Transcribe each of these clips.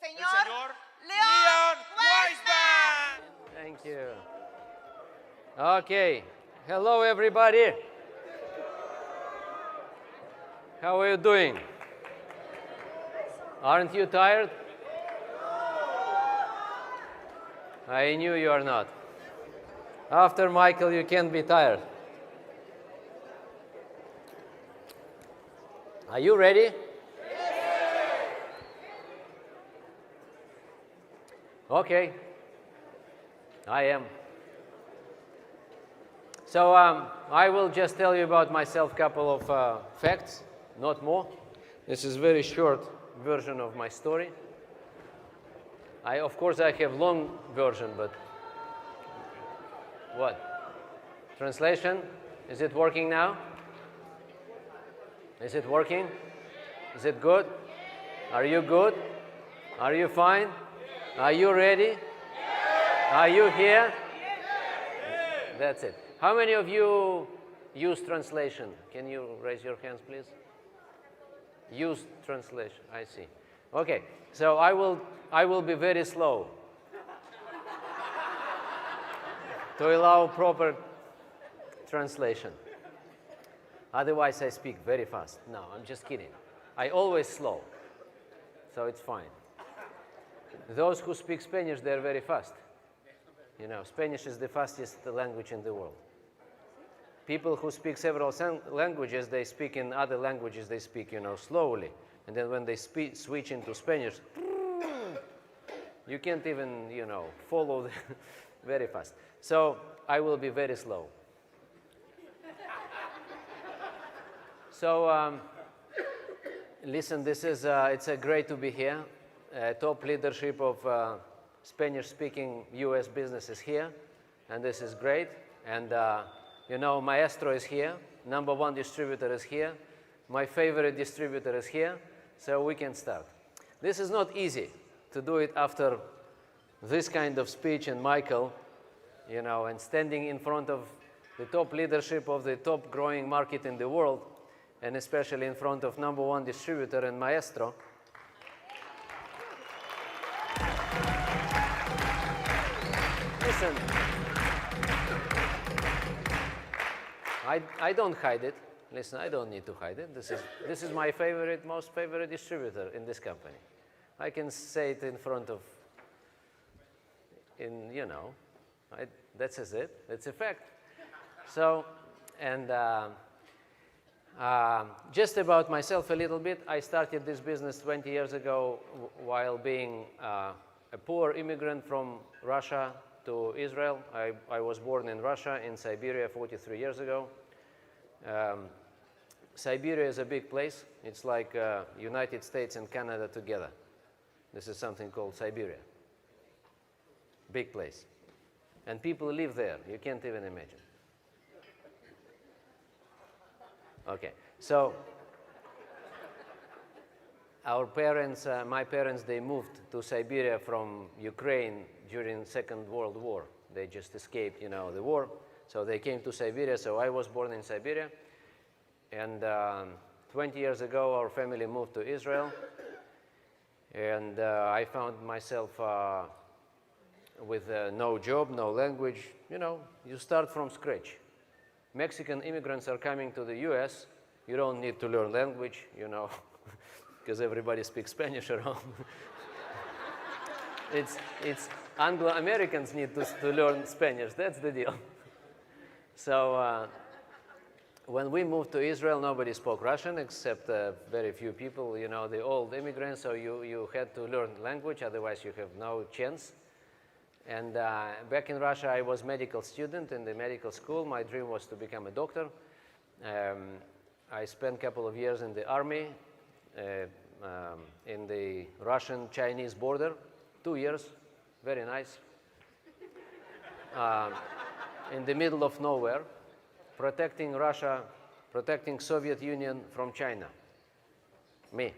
señor Leon Waisbein. Thank you. Okay. Hello, everybody. How are you doing? Aren't you tired? I knew you are not. After Michael, you can't be tired. Are you ready? Okay. I am. So I will just tell you about myself a couple of facts, not more. This is a very short version of my story. Of course, I have long version, but what? Translation? Is it working now? Is it working? Is it good? Are you good? Are you fine? Are you ready? Are you here? That's it. How many of you use translation? Can you raise your hands, please? Use translation. I see. Okay. So I will be very slow to allow proper translation. Otherwise, I speak very fast. No, I'm just kidding. I always slow, so it's fine. Those who speak Spanish, they're very fast. You know, Spanish is the fastest language in the world. People who speak several languages, they speak in other languages, they speak, slowly. And then when they switch into Spanish, you can't even, follow very fast. So I will be very slow. So listen, it's great to be here. Top leadership of Spanish-speaking U.S. businesses here, and this is great. And Maestro is here. #1 distributor is here. My favorite distributor is here. So we can start. This is not easy to do it after this kind of speech and Michael, and standing in front of the top leadership of the top growing market in the world, and especially in front of #1 distributor and Maestro. Listen, I don't hide it. Listen, I don't need to hide it. This is my most favorite distributor in this company. I can say it in front of, that's it. It's a fact. So, and just about myself a little bit. I started this business 20 years ago while being a poor immigrant from Russia to Israel. I was born in Russia, in Siberia, 43 years ago. Siberia is a big place. It's like United States and Canada together. This is something called Siberia. Big place. And people live there. You can't even imagine. Okay, so our parents, my parents, they moved to Siberia from Ukraine during Second World War. They just escaped, the war. So they came to Siberia, so I was born in Siberia. And 20 years ago, our family moved to Israel. And I found myself with no job, no language. You start from scratch. Mexican immigrants are coming to the US. You don't need to learn language, because everybody speaks Spanish around. It's Anglo-Americans need to learn Spanish. That's the deal. So when we moved to Israel, nobody spoke Russian except very few people, the old immigrants. So you had to learn language, otherwise you have no chance. And back in Russia, I was a medical student in the medical school. My dream was to become a doctor. I spent a couple of years in the army, in the Russian-Chinese border, 2 years, very nice. In the middle of nowhere, protecting Russia, protecting Soviet Union from China. Me.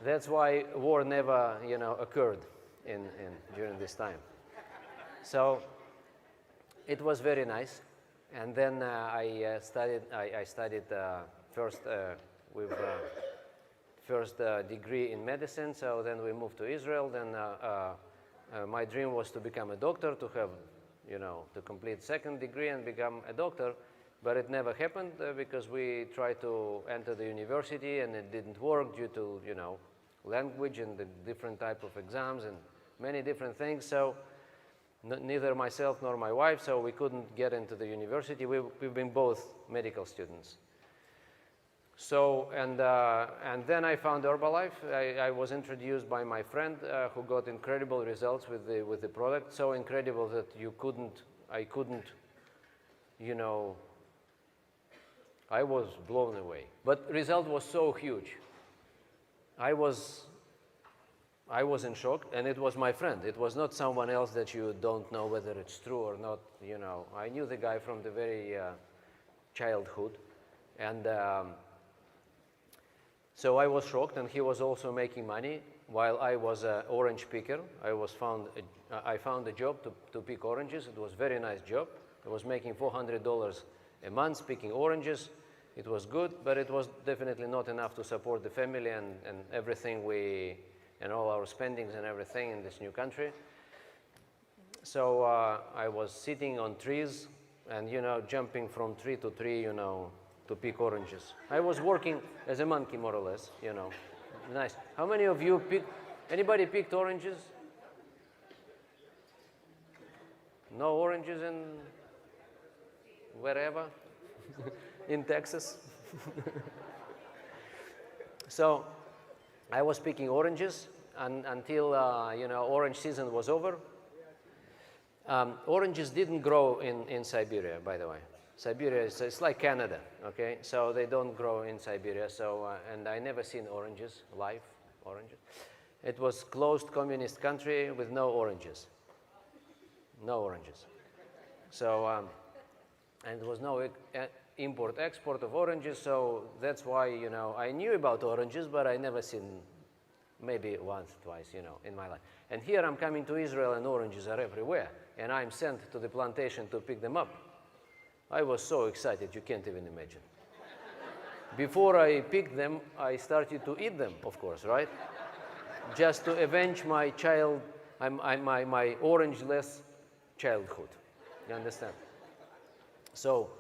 That's why war never, occurred during this time. So it was very nice. And then I studied first with first degree in medicine. So then we moved to Israel. Then my dream was to become a doctor, to have, to complete second degree and become a doctor. But it never happened because we tried to enter the university and it didn't work due to, language and the different type of exams and many different things. So neither myself nor my wife, so we couldn't get into the university. We've been both medical students. So, and then I found Herbalife. I was introduced by my friend who got incredible results with the product. So incredible that I couldn't, I was blown away. But result was so huge. I was in shock, and it was my friend. It was not someone else that you don't know whether it's true or not. I knew the guy from the very childhood, and so I was shocked. And he was also making money while I was an orange picker. I found a job to pick oranges. It was a very nice job. I was making $400 a month picking oranges. It was good, but it was definitely not enough to support the family and everything and all our spendings and everything in this new country. So I was sitting on trees and, jumping from tree to tree, to pick oranges. I was working as a monkey, more or less, Nice. How many of you anybody picked oranges? No oranges in wherever? In Texas. So I was picking oranges until orange season was over. Oranges didn't grow in Siberia, by the way. Siberia it's like Canada, okay? So they don't grow in Siberia. So and I never seen live oranges. It was closed communist country with no oranges. No oranges. So and there was no import-export of oranges, so that's why, I knew about oranges, but I never seen maybe once, twice, in my life. And here I'm coming to Israel and oranges are everywhere, and I'm sent to the plantation to pick them up. I was so excited, you can't even imagine. Before I picked them, I started to eat them, of course, right? Just to avenge my my orange-less childhood. You understand? So,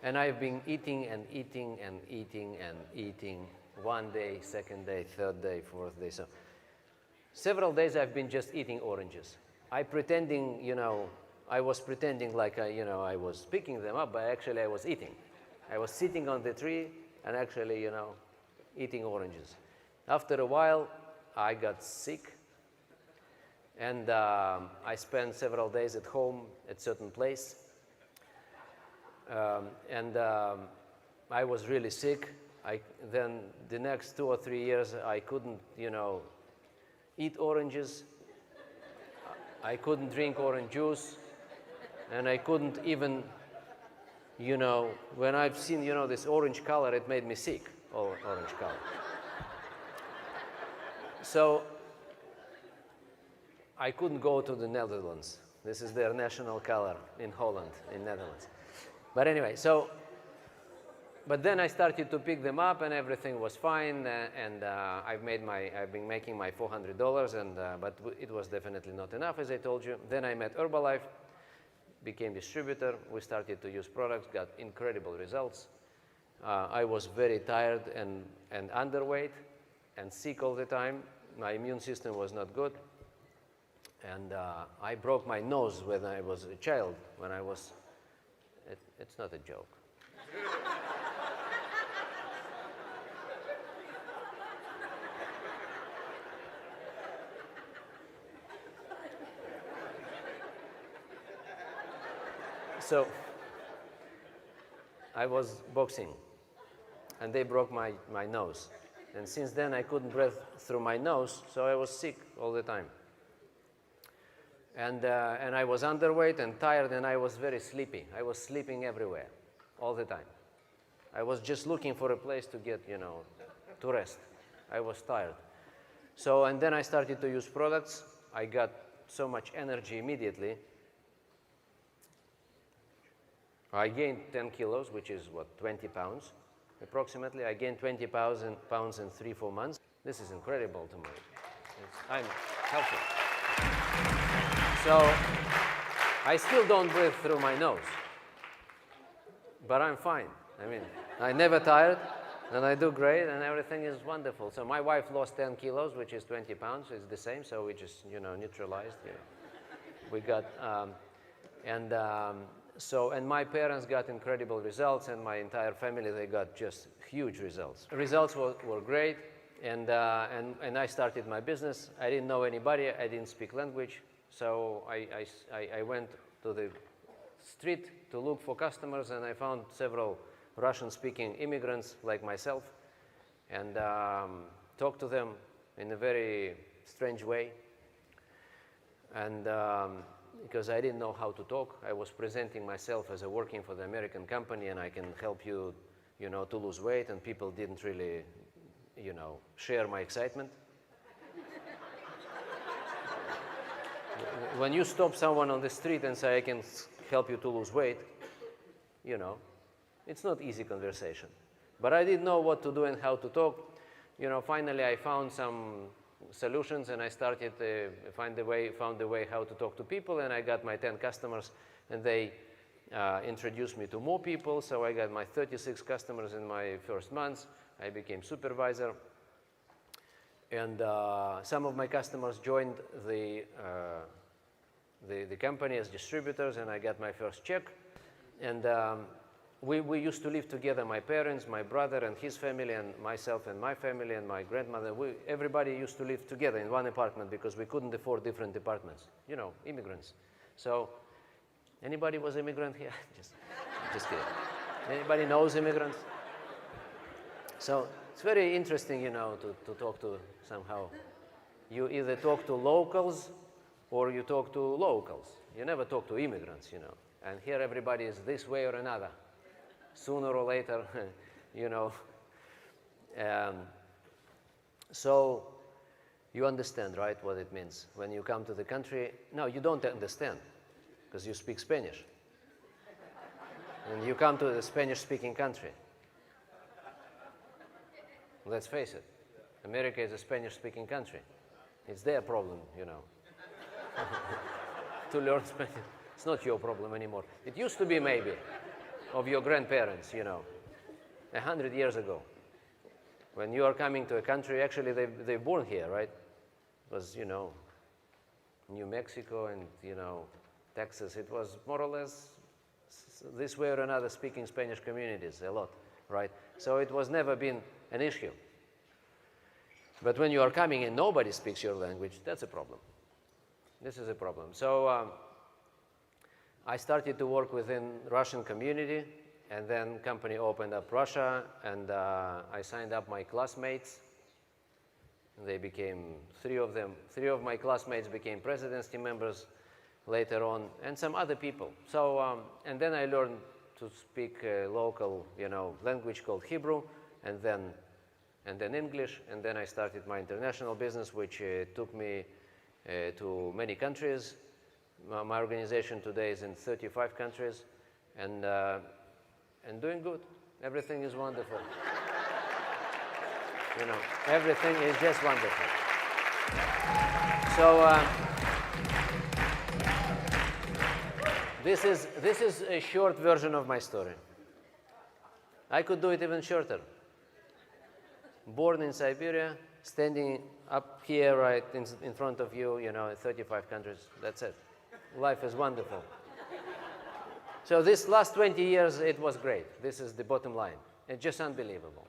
and I've been eating and eating and eating and eating one day, second day, third day, fourth day. So several days I've been just eating oranges. I was pretending like I was picking them up, but actually I was eating. I was sitting on the tree and actually, eating oranges. After a while, I got sick, and I spent several days at home at certain place. I was really sick. Then the next 2 or 3 years, I couldn't, eat oranges. I couldn't drink orange juice, and I couldn't even, when I've seen, this orange color, it made me sick, orange color. So I couldn't go to the Netherlands. This is their national color in Holland, in Netherlands. But anyway, but then I started to pick them up, and everything was fine. And I've been making my $400, but it was definitely not enough, as I told you. Then I met Herbalife, became distributor. We started to use products, got incredible results. I was very tired and underweight and sick all the time. My immune system was not good. And I broke my nose when I was a child, it's not a joke. So I was boxing, and they broke my nose. And since then, I couldn't breathe through my nose, so I was sick all the time. And I was underweight and tired, and I was very sleepy. I was sleeping everywhere, all the time. I was just looking for a place to get, to rest. I was tired. So, and then I started to use products. I got so much energy immediately. I gained 10 kilos, which is, 20 pounds. approximately. I gained 20 pounds in 3-4 months. This is incredible to me. I'm healthy. So I still don't breathe through my nose, but I'm fine. I mean, I never tired, and I do great, and everything is wonderful. So my wife lost 10 kilos, which is 20 pounds. It's the same, so we just, neutralized. We got, and my parents got incredible results, and my entire family, they got just huge results. Results were great, and I started my business. I didn't know anybody. I didn't speak language, so I went to the street to look for customers, and I found several Russian-speaking immigrants like myself, and talked to them in a very strange way. And because I didn't know how to talk, I was presenting myself as working for the American company, and I can help you, to lose weight, and people didn't really, share my excitement. When you stop someone on the street and say, I can help you to lose weight, it's not easy conversation. But I didn't know what to do and how to talk. Finally I found some solutions, and I started found the way how to talk to people, and I got my 10 customers, and they introduced me to more people. So I got my 36 customers in my first months. I became supervisor, and some of my customers joined the company as distributors, and I got my first check. And we used to live together, my parents, my brother and his family, and myself and my family, and my grandmother. Everybody used to live together in one apartment because we couldn't afford different apartments. Immigrants. So, anybody was immigrant here? just kidding. Anybody knows immigrants? So, it's very interesting, to talk to somehow. You either talk to locals or you talk to locals. You never talk to immigrants, And here everybody is this way or another. Sooner or later, So you understand, right, what it means. When you come to the country, no, you don't understand, because you speak Spanish. And you come to the Spanish-speaking country. Let's face it, America is a Spanish-speaking country. It's their problem, to learn Spanish. It's not your problem anymore. It used to be maybe of your grandparents, 100 years ago. When you are coming to a country, actually they're born here, right? It was, New Mexico and, Texas. It was more or less this way or another speaking Spanish communities a lot, right? So it was never been an issue. But when you are coming and nobody speaks your language, that's a problem. This is a problem. So I started to work within Russian community, and then company opened up Russia, and I signed up my classmates. They became three of my classmates became presidency members later on, and some other people. So, and then I learned to speak local, language called Hebrew, and then English, and then I started my international business, which took me to many countries. My organization today is in 35 countries, and doing good. Everything is wonderful. Everything is just wonderful. So this is a short version of my story. I could do it even shorter. Born in Siberia, standing up here right in front of you, in 35 countries. That's it. Life is wonderful. So this last 20 years, it was great. This is the bottom line. It's just unbelievable.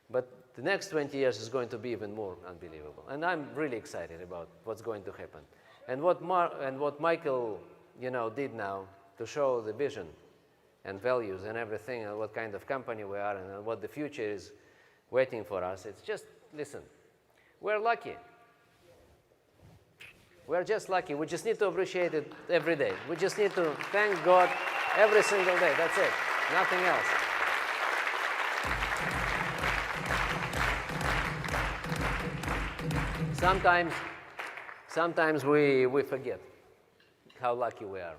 But the next 20 years is going to be even more unbelievable. And I'm really excited about what's going to happen. And what Michael, did now to show the vision and values and everything, and what kind of company we are, and what the future is waiting for us. It's just, listen, we're lucky. We're just lucky. We just need to appreciate it every day. We just need to thank God every single day. That's it. Nothing else. Sometimes we forget how lucky we are.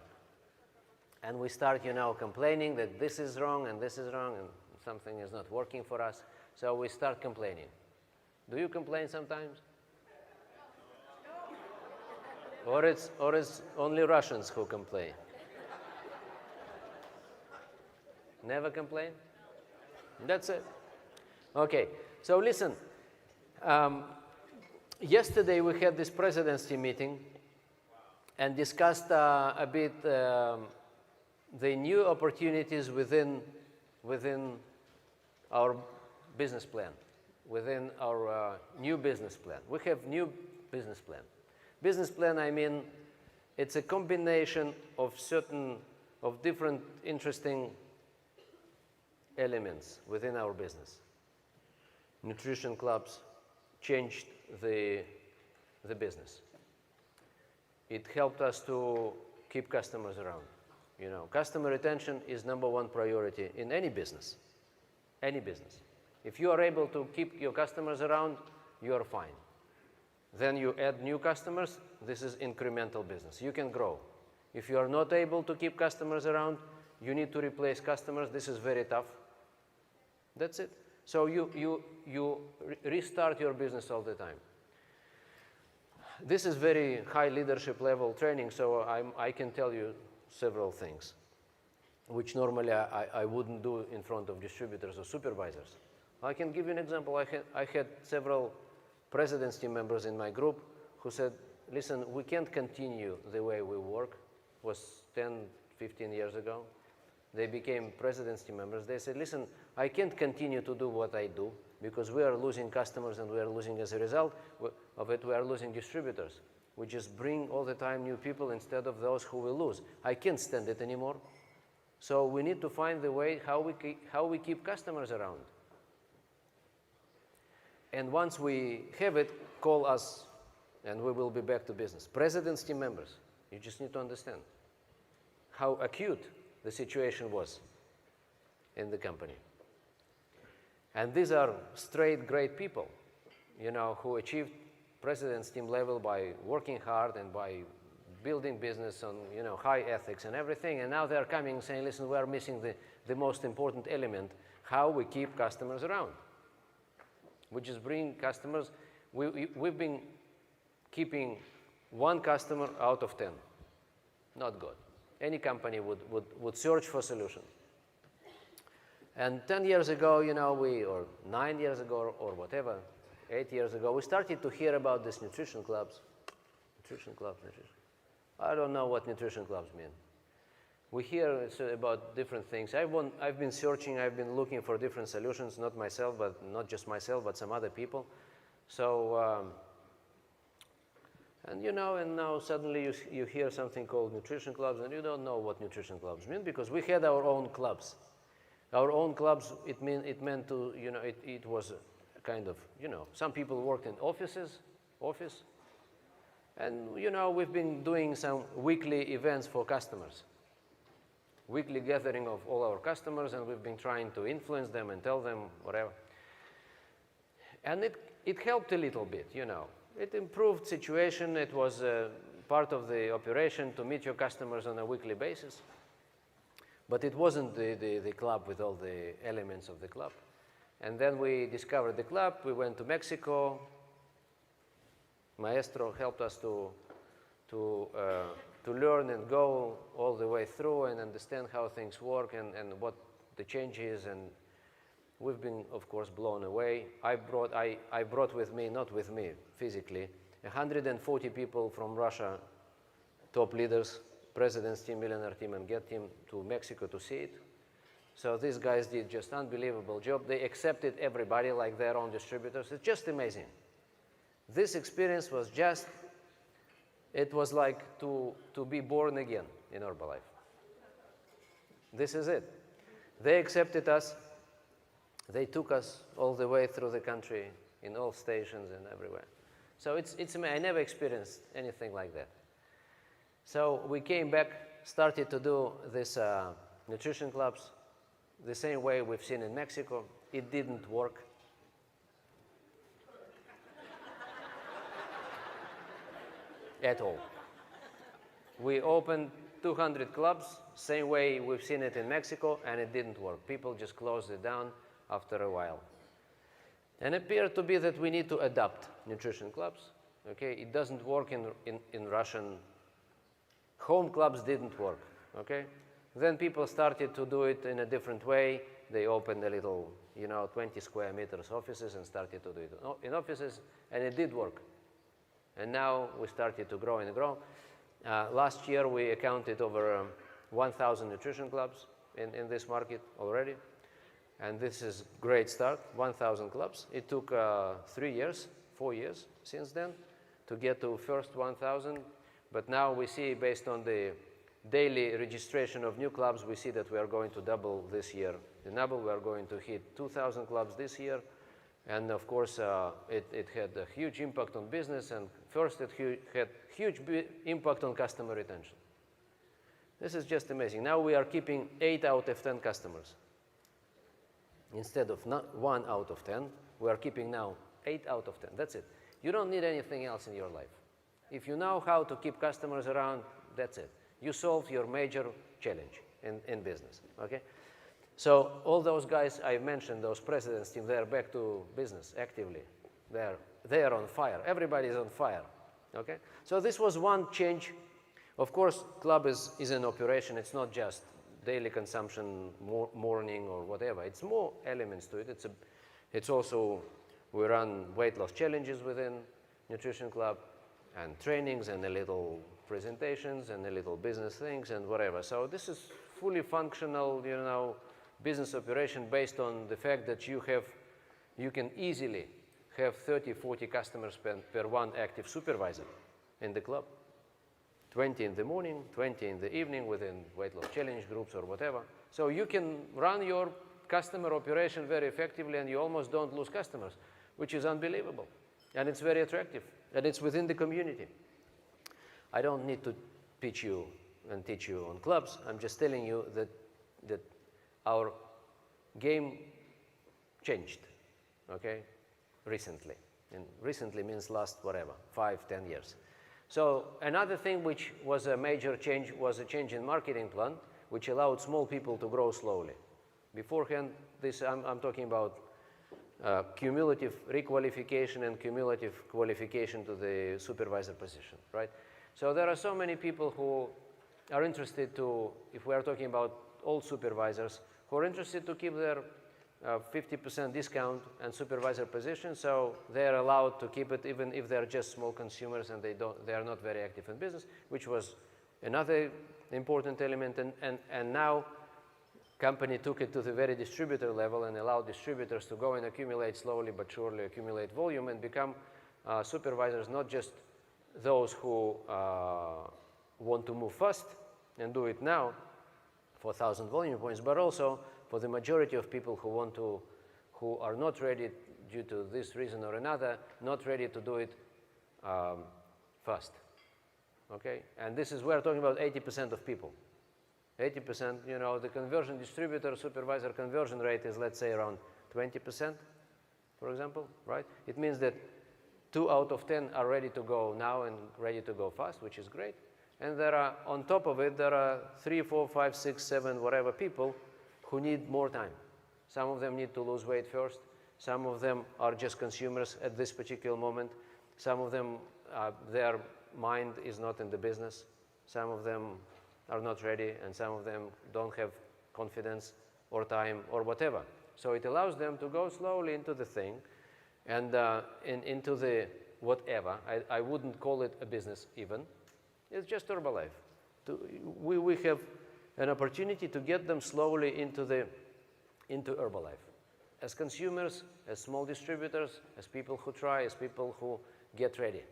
And we start, complaining that this is wrong and this is wrong. And something is not working for us. So we start complaining. Do you complain sometimes? Or it's only Russians who complain? Never complain? That's it. Okay, so listen. Yesterday we had this presidency meeting and discussed a bit the new opportunities within our business plan, within our new business plan. We have new business plan. Business plan, I mean, it's a combination of different interesting elements within our business. Nutrition clubs changed the business. It helped us to keep customers around. You know, customer retention is #1 priority in any business. Any business. If you are able to keep your customers around, you are fine. Then you add new customers, this is incremental business. You can grow. If you are not able to keep customers around, you need to replace customers. This is very tough. That's it. So you restart your business all the time. This is very high leadership level training, so I can tell you several things, which normally I wouldn't do in front of distributors or supervisors. I can give you an example. I had several president's team members in my group who said, listen, we can't continue the way we work. It was 10, 15 years ago. They became president's team members. They said, listen, I can't continue to do what I do because we are losing customers and we are losing, as a result of it, we are losing distributors. We just bring all the time new people instead of those who will lose. I can't stand it anymore. So we need to find the way how we keep customers around. And once we have it, call us and we will be back to business. President's team members, you just need to understand how acute the situation was in the company. And these are straight, great people, you know, who achieved president's team level by working hard and by building business on, you know, high ethics and everything. And now they're coming saying, listen, we are missing the most important element, how we keep customers around. We just bring customers. We've been keeping 1 customer out of 10. Not good. Any company would search for solutions. And 10 years ago, you know, or 9 years ago, or whatever, 8 years ago, we started to hear about these nutrition clubs. Nutrition clubs. I don't know what nutrition clubs mean. We hear about different things. I've been searching, I've been looking for different solutions, not myself, but not just myself, but some other people. So, and you know, and now suddenly you hear something called nutrition clubs, and you don't know what nutrition clubs mean because we had our own clubs. Our own clubs, it meant to, you know, it was kind of, you know, some people worked in office, and, you know, we've been doing some weekly events for customers. Weekly gathering of all our customers, and we've been trying to influence them and tell them whatever. And it helped a little bit, you know. It improved situation. It was part of the operation to meet your customers on a weekly basis. But it wasn't the club with all the elements of the club. And then we discovered the club. We went to Mexico. Maestro helped us to learn and go all the way through and understand how things work and what the change is. And we've been, of course, blown away. I brought with me, not with me physically, 140 people from Russia, top leaders, president's team, millionaire team, and get team to Mexico to see it. So these guys did just unbelievable job. They accepted everybody like their own distributors. It's just amazing. This experience was just, it was like to be born again in Herbalife. This is it. They accepted us. They took us all the way through the country in all stations and everywhere. So I never experienced anything like that. So we came back, started to do this nutrition clubs the same way we've seen in Mexico. It didn't work. At all. We opened 200 clubs, same way we've seen it in Mexico, and it didn't work. People just closed it down after a while. And it appeared to be that we need to adapt nutrition clubs. Okay, it doesn't work in Russian. Home clubs didn't work. Okay, then people started to do it in a different way. They opened a little, 20 square meters offices and started to do it in offices, and it did work. And now we started to grow and grow. Last year we accounted over 1,000 nutrition clubs in this market already. And this is a great start, 1,000 clubs. It took 4 years since then to get to first 1,000. But now we see, based on the daily registration of new clubs, we see that we are going to double this year. We are going to hit 2,000 clubs this year. And of course, it had a huge impact on business. And first, it had huge impact on customer retention. This is just amazing. Now we are keeping 8 out of 10 customers. Instead of 1 out of 10, we are keeping now 8 out of 10. That's it. You don't need anything else in your life. If you know how to keep customers around, that's it. You solved your major challenge in business. Okay? So all those guys I mentioned, those presidents team, they're back to business actively. They are on fire. Everybody is on fire. Okay? So this was one change. Of course, club is an operation. It's not just daily consumption, morning or whatever. It's more elements to it. It's also, we run weight loss challenges within Nutrition Club, and trainings, and a little presentations, and a little business things, and whatever. So this is fully functional, business operation based on the fact that you can easily have 30, 40 customers per one active supervisor in the club. 20 in the morning, 20 in the evening within weight loss challenge groups or whatever. So you can run your customer operation very effectively, and you almost don't lose customers, which is unbelievable. And it's very attractive, and it's within the community. I don't need to pitch you and teach you on clubs. I'm just telling you that our game changed, okay, recently. And recently means last, 5, 10 years. So another thing which was a major change was a change in marketing plan, which allowed small people to grow slowly. Beforehand, I'm talking about cumulative requalification and cumulative qualification to the supervisor position, right? So there are so many people who are interested to, if we are talking about old supervisors, who are interested to keep their 50% discount and supervisor position, so they are allowed to keep it even if they're just small consumers and they are not very active in business, which was another important element. And now company took it to the very distributor level and allowed distributors to go and accumulate slowly but surely, accumulate volume and become supervisors, not just those who want to move fast and do it now for 1,000 volume points, but also for the majority of people who are not ready due to this reason or another, not ready to do it fast. Okay? And this is, we're talking about 80% of people. 80%, the conversion distributor supervisor conversion rate is, let's say, around 20%, for example, right? It means that 2 out of 10 are ready to go now and ready to go fast, which is great. And there are, on top of it, there are 3, 4, 5, 6, 7, whatever people who need more time. Some of them need to lose weight first. Some of them are just consumers at this particular moment. Some of them, their mind is not in the business. Some of them are not ready, and some of them don't have confidence or time or whatever. So it allows them to go slowly into the thing and into the whatever. I wouldn't call it a business even. It's just Herbalife. We have an opportunity to get them slowly into Herbalife. As consumers, as small distributors, as people who try, as people who get ready.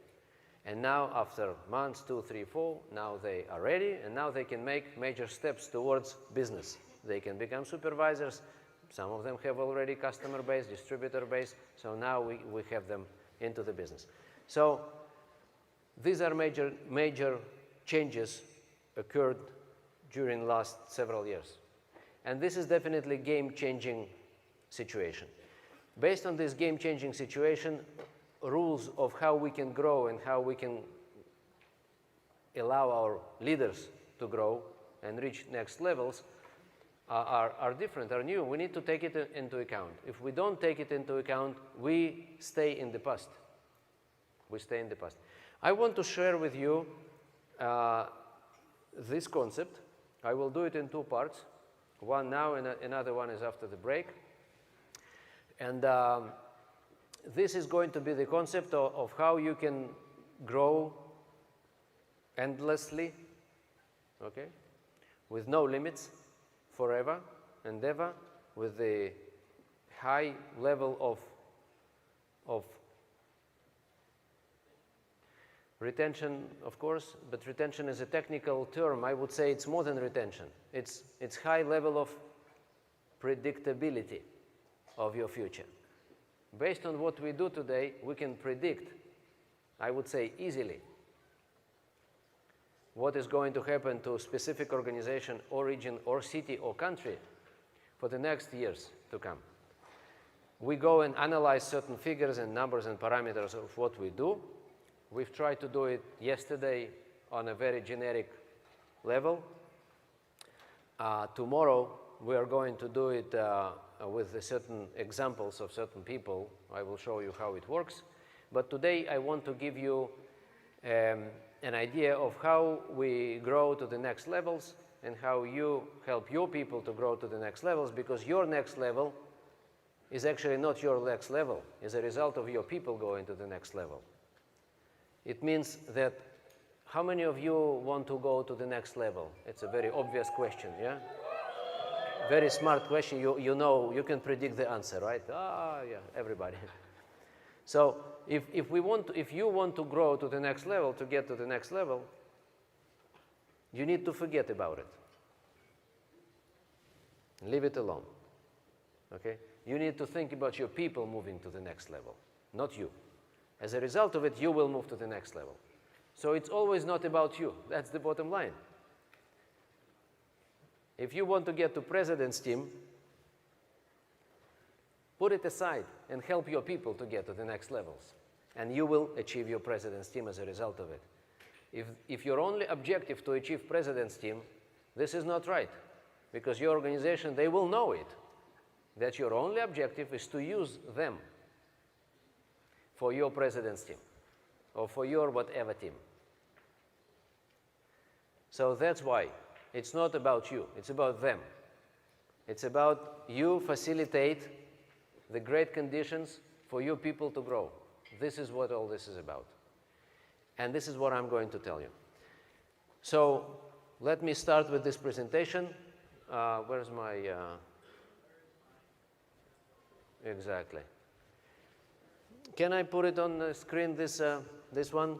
And now, after months, 2, 3, 4, now they are ready, and now they can make major steps towards business. They can become supervisors. Some of them have already customer base, distributor base, so now we have them into the business. So these are major changes occurred during the last several years. And this is definitely game-changing situation. Based on this game-changing situation, rules of how we can grow and how we can allow our leaders to grow and reach next levels are different, are new. We need to take it into account. If we don't take it into account, we stay in the past. We stay in the past. I want to share with you this concept. I will do it in two parts. One now and another one is after the break. And this is going to be the concept of how you can grow endlessly, okay, with no limits, forever and ever, with the high level of retention, of course, but retention is a technical term. I would say it's more than retention. It's high level of predictability of your future. Based on what we do today, we can predict, I would say easily, what is going to happen to a specific organization or region or city or country for the next years to come. We go and analyze certain figures and numbers and parameters of what we do. We've tried to do it yesterday on a very generic level. Tomorrow, we are going to do it with certain examples of certain people. I will show you how it works. But today, I want to give you an idea of how we grow to the next levels and how you help your people to grow to the next levels, because your next level is actually not your next level. It's a result of your people going to the next level. It means that how many of you want to go to the next level? It's a very obvious question, yeah? Very smart question. You know, you can predict the answer, right? Yeah, everybody. So if you want to grow to the next level, to get to the next level, you need to forget about it. Leave it alone, okay? You need to think about your people moving to the next level, not you. As a result of it, you will move to the next level. So it's always not about you. That's the bottom line. If you want to get to president's team, put it aside and help your people to get to the next levels. And you will achieve your president's team as a result of it. If your only objective to achieve president's team, this is not right. Because your organization, they will know it. That your only objective is to use them for your president's team or for your whatever team. So that's why it's not about you, it's about them. It's about you facilitate the great conditions for your people to grow. This is what all this is about. And this is what I'm going to tell you. So let me start with this presentation. Where's my... Exactly. Can I put it on the screen, this one?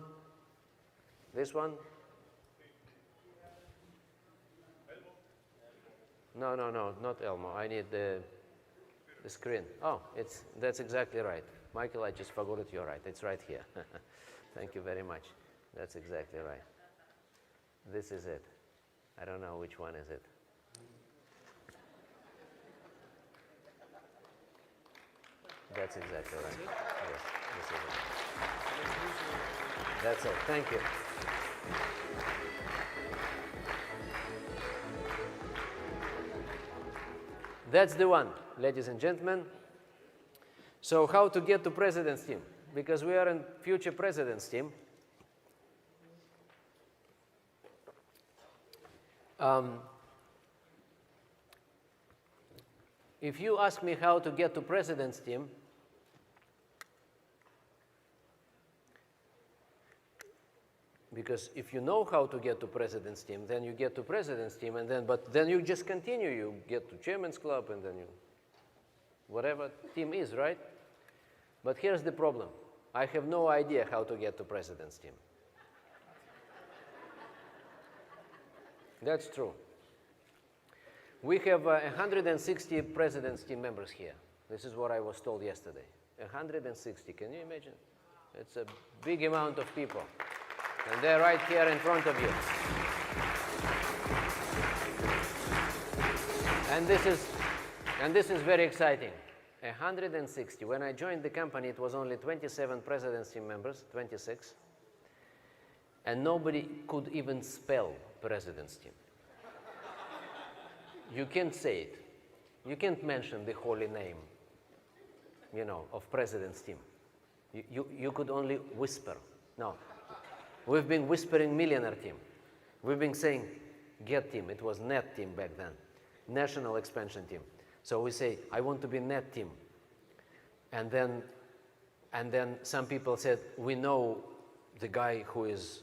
This one? No, not Elmo. I need the screen. Oh, that's exactly right. Michael, I just forgot it. You're right. It's right here. Thank you very much. That's exactly right. This is it. I don't know which one is it. That's exactly right. Yes, this is it. That's it. Thank you. That's the one, ladies and gentlemen. So how to get to president's team? Because we are in future president's team. If you ask me how to get to president's team, because if you know how to get to president's team, then you get to president's team, but then you just continue. You get to chairman's club, and then you, whatever team is, right? But here's the problem. I have no idea how to get to president's team. That's true. We have 160 president's team members here. This is what I was told yesterday. 160, can you imagine? It's a big amount of people. And they're right here in front of you. And this is very exciting. 160. When I joined the company, it was only 27 president's team members, 26. and nobody could even spell president's team. You can't say it. You can't mention the holy name, you know, of president's team. You could only whisper. No. We've been whispering millionaire team. We've been saying get team. It was net team back then. National expansion team. So we say, I want to be net team. And then some people said, we know the guy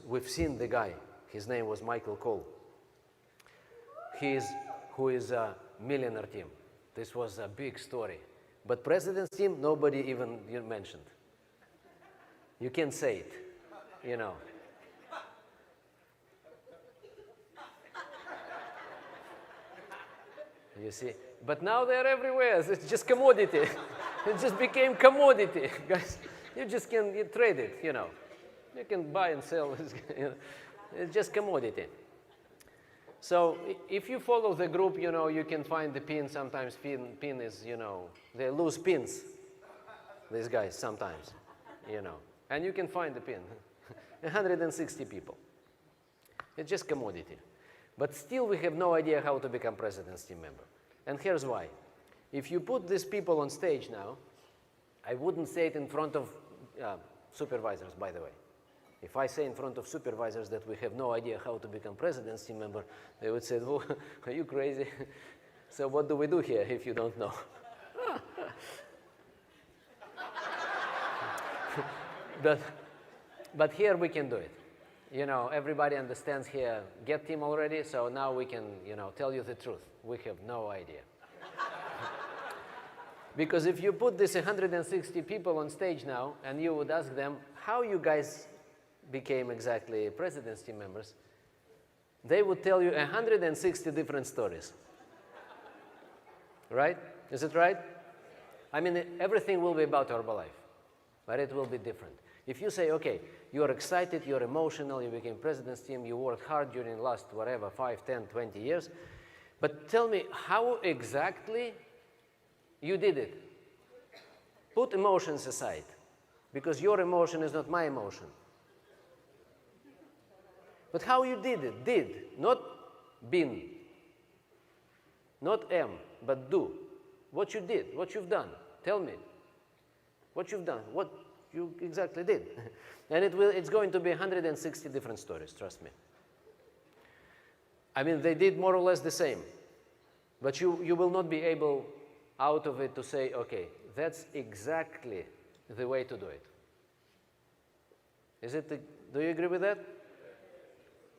we've seen the guy. His name was Michael Cole. Who is a millionaire team. This was a big story. But president's team, nobody even mentioned. You can't say it, you know. You see? But now they're everywhere. It's just commodity. It just became commodity, guys. You just can trade it, you know. You can buy and sell. It's just commodity. So if you follow the group, you know, you can find the pin. Sometimes pin is, you know, they lose pins, these guys, sometimes, you know. And you can find the pin. 160 people. It's just commodity. But still we have no idea how to become president's team member. And here's why. If you put these people on stage now, I wouldn't say it in front of supervisors, by the way. If I say in front of supervisors that we have no idea how to become president's team member, they would say, oh, are you crazy? So what do we do here if you don't know? But here we can do it. You know, everybody understands here, get team already, so now we can, you know, tell you the truth. We have no idea. Because if you put these 160 people on stage now, and you would ask them, how you guys became exactly president's team members, they would tell you 160 different stories. Right? Is it right? I mean, everything will be about Herbalife, but it will be different. If you say, okay, you're excited, you're emotional, you became president's team, you worked hard during the last, whatever, 5, 10, 20 years, but tell me how exactly you did it. Put emotions aside, because your emotion is not my emotion. But how you did it, not been, not am, but do. What you did, what you've done, tell me. What you've done, what you exactly did. And it's going to be 160 different stories, trust me. I mean, they did more or less the same. But you will not be able out of it to say, okay, that's exactly the way to do it. Do you agree with that?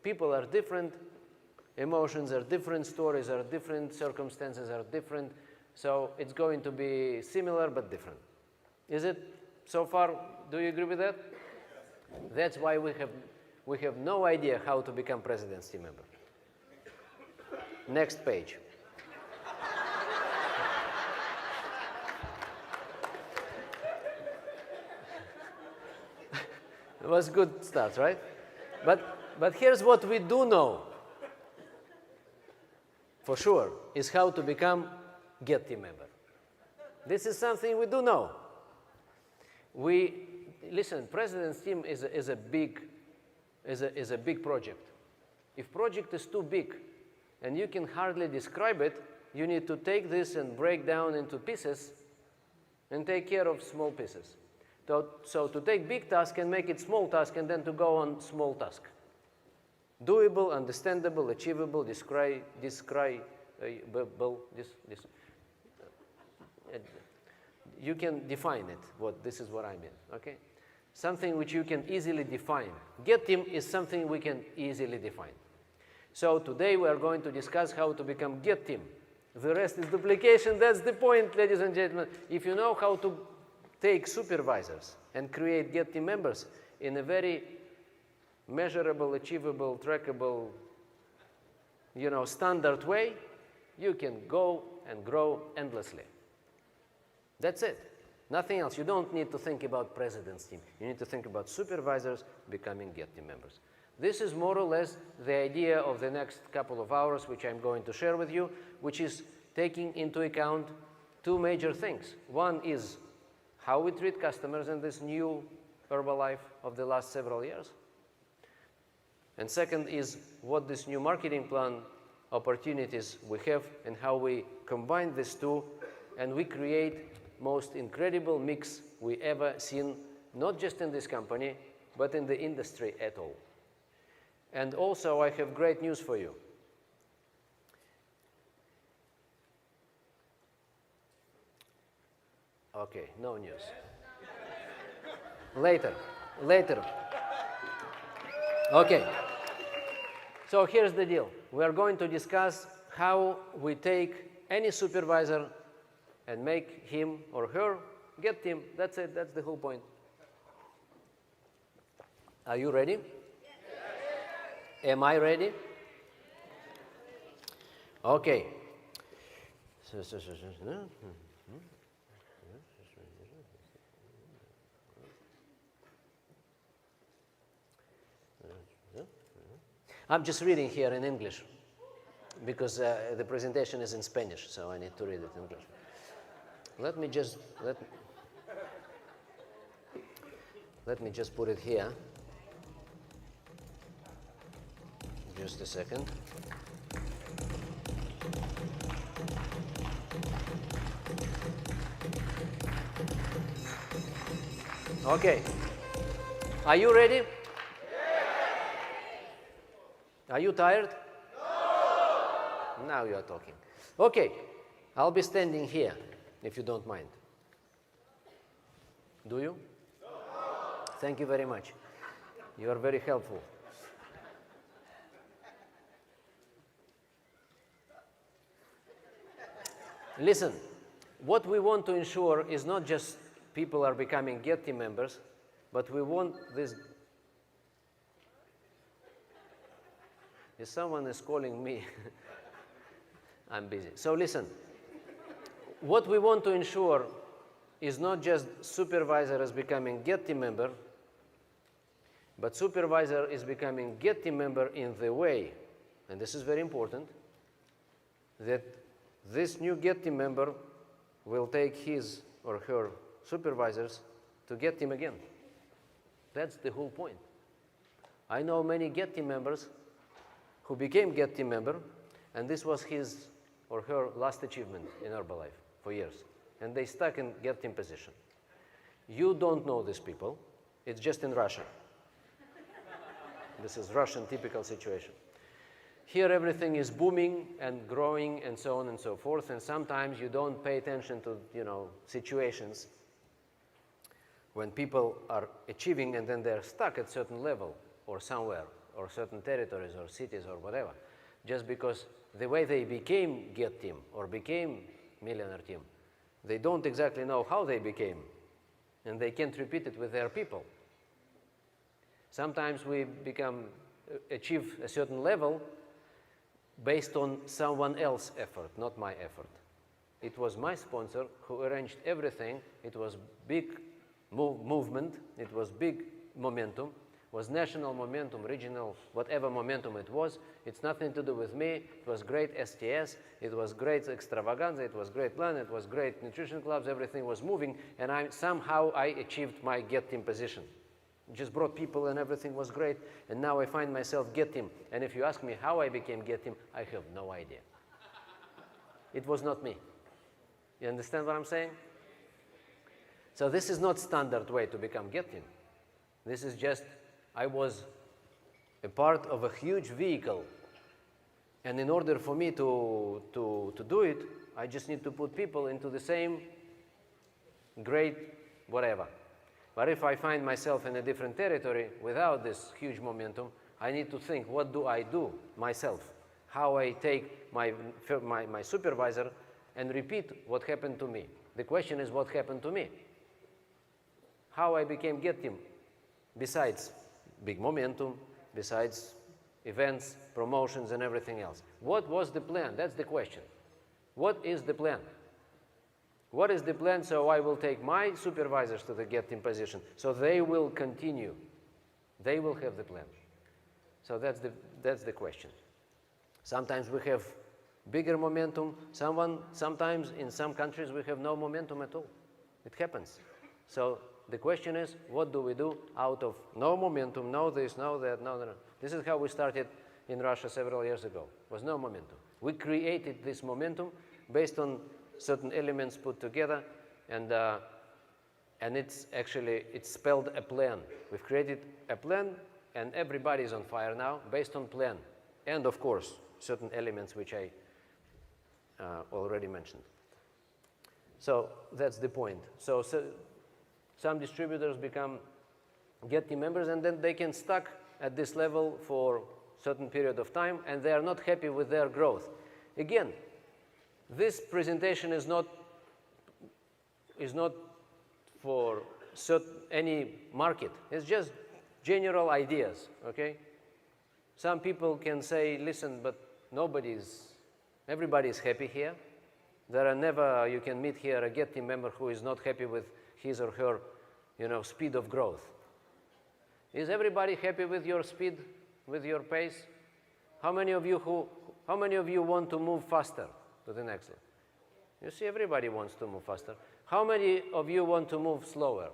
People are different, emotions are different, stories are different, circumstances are different, so it's going to be similar but different. Is it so far? Do you agree with that? That's why we have no idea how to become president's team member. Next page. It was a good start, right? But here's what we do know, for sure, is how to become Get team member. This is something we do know. Listen, president's team is a big project. If project is too big and you can hardly describe it, you need to take this and break down into pieces and take care of small pieces. So to take big task and make it small task and then to go on small task. Doable, understandable, achievable, describable. You can define it. This is what I mean. Okay, something which you can easily define. Get team is something we can easily define. So today we are going to discuss how to become Get team. The rest is duplication. That's the point, ladies and gentlemen. If you know how to take supervisors and create Get team members in a very measurable, achievable, trackable, standard way, you can go and grow endlessly. That's it. Nothing else. You don't need to think about president's team. You need to think about supervisors becoming Get team members. This is more or less the idea of the next couple of hours, which I'm going to share with you, which is taking into account two major things. One is how we treat customers in this new Herbalife of the last several years. And second is what this new marketing plan opportunities we have and how we combine these two and we create most incredible mix we ever seen, not just in this company, but in the industry at all. And also I have great news for you. Okay, no news. Later. Okay. So here's the deal. We are going to discuss how we take any supervisor and make him or her get him. That's it. That's the whole point. Are you ready? Yes. Am I ready? Okay. I'm just reading here in English because the presentation is in Spanish, so I need to read it in English. Let me just put it here. Just a second. Okay. Are you ready? Are you tired? No. Now you are talking. Okay, I'll be standing here, if you don't mind. Do you? No. Thank you very much. You are very helpful. Listen, what we want to ensure is not just people are becoming Get Team members, but we want this. If someone is calling me, I'm busy. So listen, what we want to ensure is not just supervisor is becoming Get Team member, but supervisor is becoming Get Team member in the way, and this is very important, that this new Get Team member will take his or her supervisors to Get Team again. That's the whole point. I know many Get Team members who became Get Team member, and this was his or her last achievement in Herbalife for years. And they stuck in Get Team position. You don't know these people. It's just in Russia. This is Russian typical situation. Here everything is booming and growing and so on and so forth, and sometimes you don't pay attention to, situations when people are achieving and then they're stuck at certain level or somewhere, or certain territories or cities or whatever, just because the way they became Get Team or became Millionaire Team, they don't exactly know how they became, and they can't repeat it with their people. Sometimes we achieve a certain level based on someone else's effort, not my effort. It was my sponsor who arranged everything. It was big movement, it was big momentum, was national momentum, regional, whatever momentum it was. It's nothing to do with me. It was great STS, it was great extravaganza, it was great plan, it was great nutrition clubs, everything was moving, and somehow I achieved my Get Team position. Just brought people and everything was great, and now I find myself Get Team. And if you ask me how I became Get Team, I have no idea. It was not me. You understand what I'm saying? So this is not standard way to become Get Team. This is just, I was a part of a huge vehicle, and in order for me to do it, I just need to put people into the same great whatever. But if I find myself in a different territory without this huge momentum, I need to think, what do I do myself? How I take my supervisor and repeat what happened to me. The question is, what happened to me? How I became Get Team, besides big momentum, besides events, promotions, and everything else. What was the plan? That's the question. What is the plan? What is the plan so I will take my supervisors to the Get Team position, so they will continue. They will have the plan. So that's the question. Sometimes we have bigger momentum. Sometimes in some countries we have no momentum at all. It happens. So the question is, what do we do out of no momentum, no this, no that, no that? This is how we started in Russia several years ago. Was no momentum. We created this momentum based on certain elements put together, and it's spelled a plan. We've created a plan, and everybody's on fire now based on plan, and of course certain elements which I already mentioned. So that's the point. So some distributors get team members, and then they can stuck at this level for certain period of time, and they are not happy with their growth. Again, this presentation is not for any market. It's just general ideas, okay? Some people can say, listen, but everybody's happy here. There are never, you can meet here a Get team member who is not happy with his or her, speed of growth. Is everybody happy with your speed, with your pace? How many of you want to move faster to the next level? You see, everybody wants to move faster. How many of you want to move slower?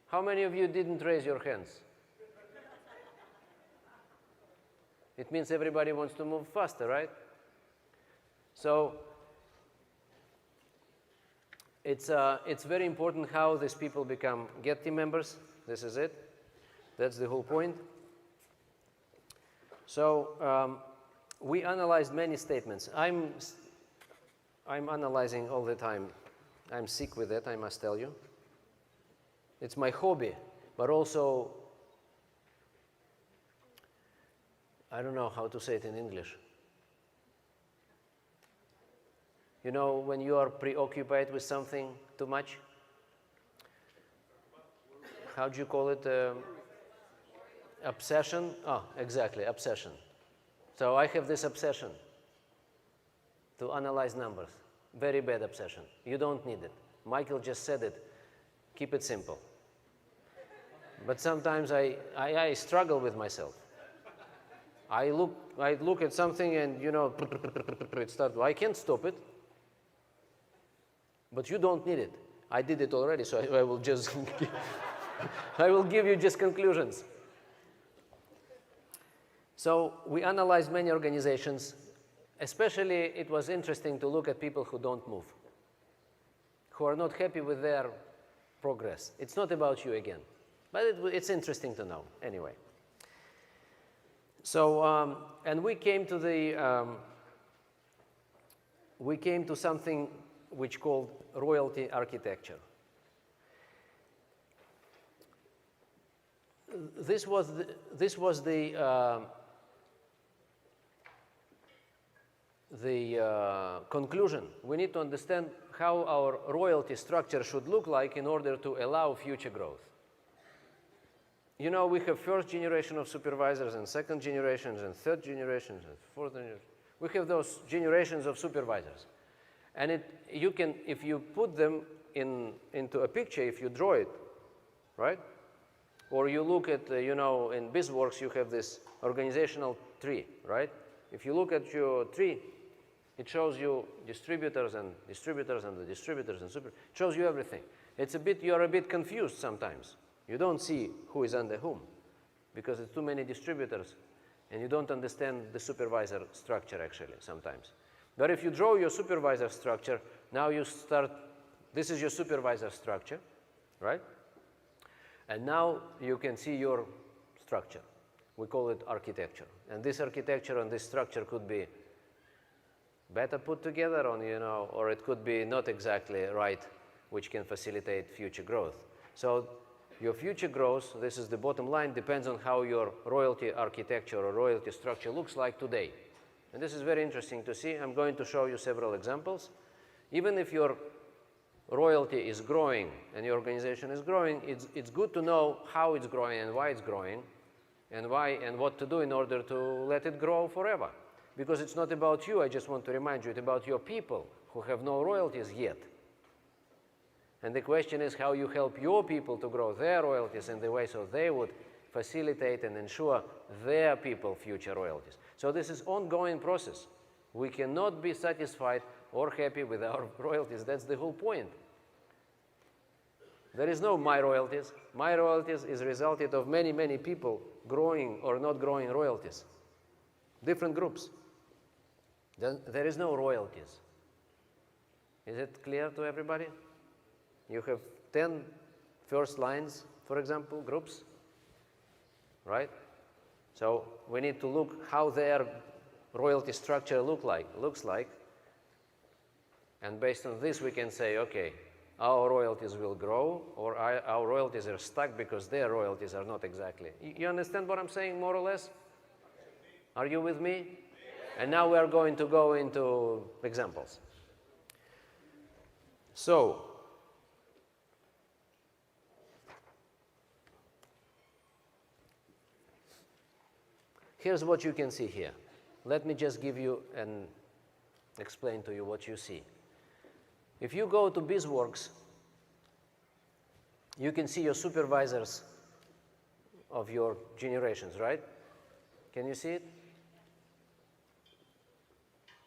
How many of you didn't raise your hands? It means everybody wants to move faster, right? So it's very important how these people become Get team members. This is it. That's the whole point. So we analyzed many statements. I'm analyzing all the time. I'm sick with it, I must tell you. It's my hobby, but also, I don't know how to say it in English. You know, when you are preoccupied with something too much, how do you call it? Obsession? Oh, exactly, obsession. So I have this obsession to analyze numbers. Very bad obsession. You don't need it. Michael just said it. Keep it simple. But sometimes I struggle with myself. I look at something and, it starts. I can't stop it. But you don't need it. I did it already, so I will just I will give you just conclusions. So we analyzed many organizations. Especially, it was interesting to look at people who don't move, who are not happy with their progress. It's not about you again, but it's interesting to know anyway. So, and we came to something which called royalty architecture. This was the conclusion. We need to understand how our royalty structure should look like in order to allow future growth. We have first generation of supervisors and second generations and third generations and fourth generation. We have those generations of supervisors. And if you put them into a picture, if you draw it, right? Or you look at, in BizWorks, you have this organizational tree, right? If you look at your tree, it shows you distributors and the distributors and super. It shows you everything. You're a bit confused sometimes. You don't see who is under whom because it's too many distributors and you don't understand the supervisor structure actually sometimes. But if you draw your supervisor structure, now this is your supervisor structure, right? And now you can see your structure. We call it architecture. And this architecture and this structure could be better put together or it could be not exactly right, which can facilitate future growth. So your future growth, this is the bottom line, depends on how your royalty architecture or royalty structure looks like today. And this is very interesting to see. I'm going to show you several examples. Even if your royalty is growing and your organization is growing, it's good to know how it's growing and why it's growing and what to do in order to let it grow forever. Because it's not about you, I just want to remind you, it's about your people who have no royalties yet. And the question is how you help your people to grow their royalties in the way so they would facilitate and ensure their people future royalties. So this is ongoing process. We cannot be satisfied or happy with our royalties. That's the whole point. There is no my royalties. My royalties is a result of many, many people growing or not growing royalties. Different groups. There is no royalties. Is it clear to everybody? You have 10 first lines, for example, groups, right? So we need to look how their royalty structure looks like. And based on this, we can say, okay, our royalties will grow, or our royalties are stuck because their royalties are not exactly. You understand what I'm saying, more or less? Are you with me? And now we are going to go into examples. So, here's what you can see here. Let me just give you and explain to you what you see. If you go to BizWorks, you can see your supervisors of your generations, right? Can you see it?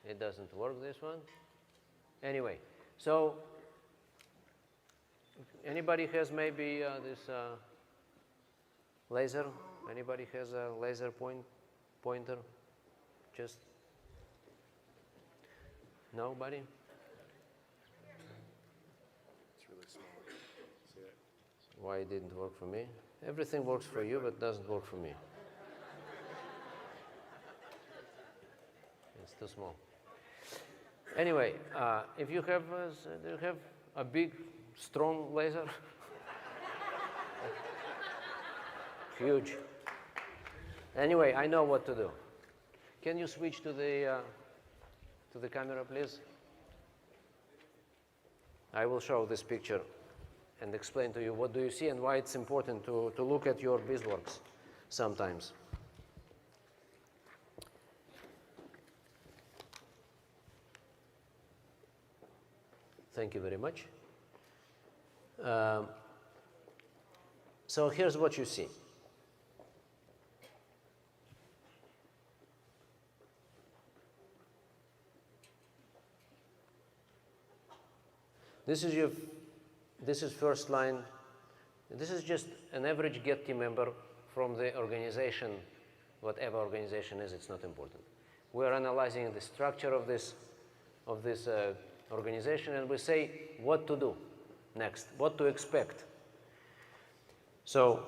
It doesn't work, this one. Anyway, so anybody has maybe this laser? Anybody has a laser pointer? Just nobody? It's really small. See it? Why it didn't work for me? Everything works for you, but doesn't work for me. It's too small. Anyway, if you have, do you have a big, strong laser? Huge. Anyway, I know what to do. Can you switch to the camera, please? I will show this picture and explain to you what do you see and why it's important to look at your BizWorks sometimes. Thank you very much. So here's what you see. This is first line. This is just an average Get team member from the organization, whatever organization is, it's not important. We're analyzing the structure of this organization, and we say what to do next, what to expect. So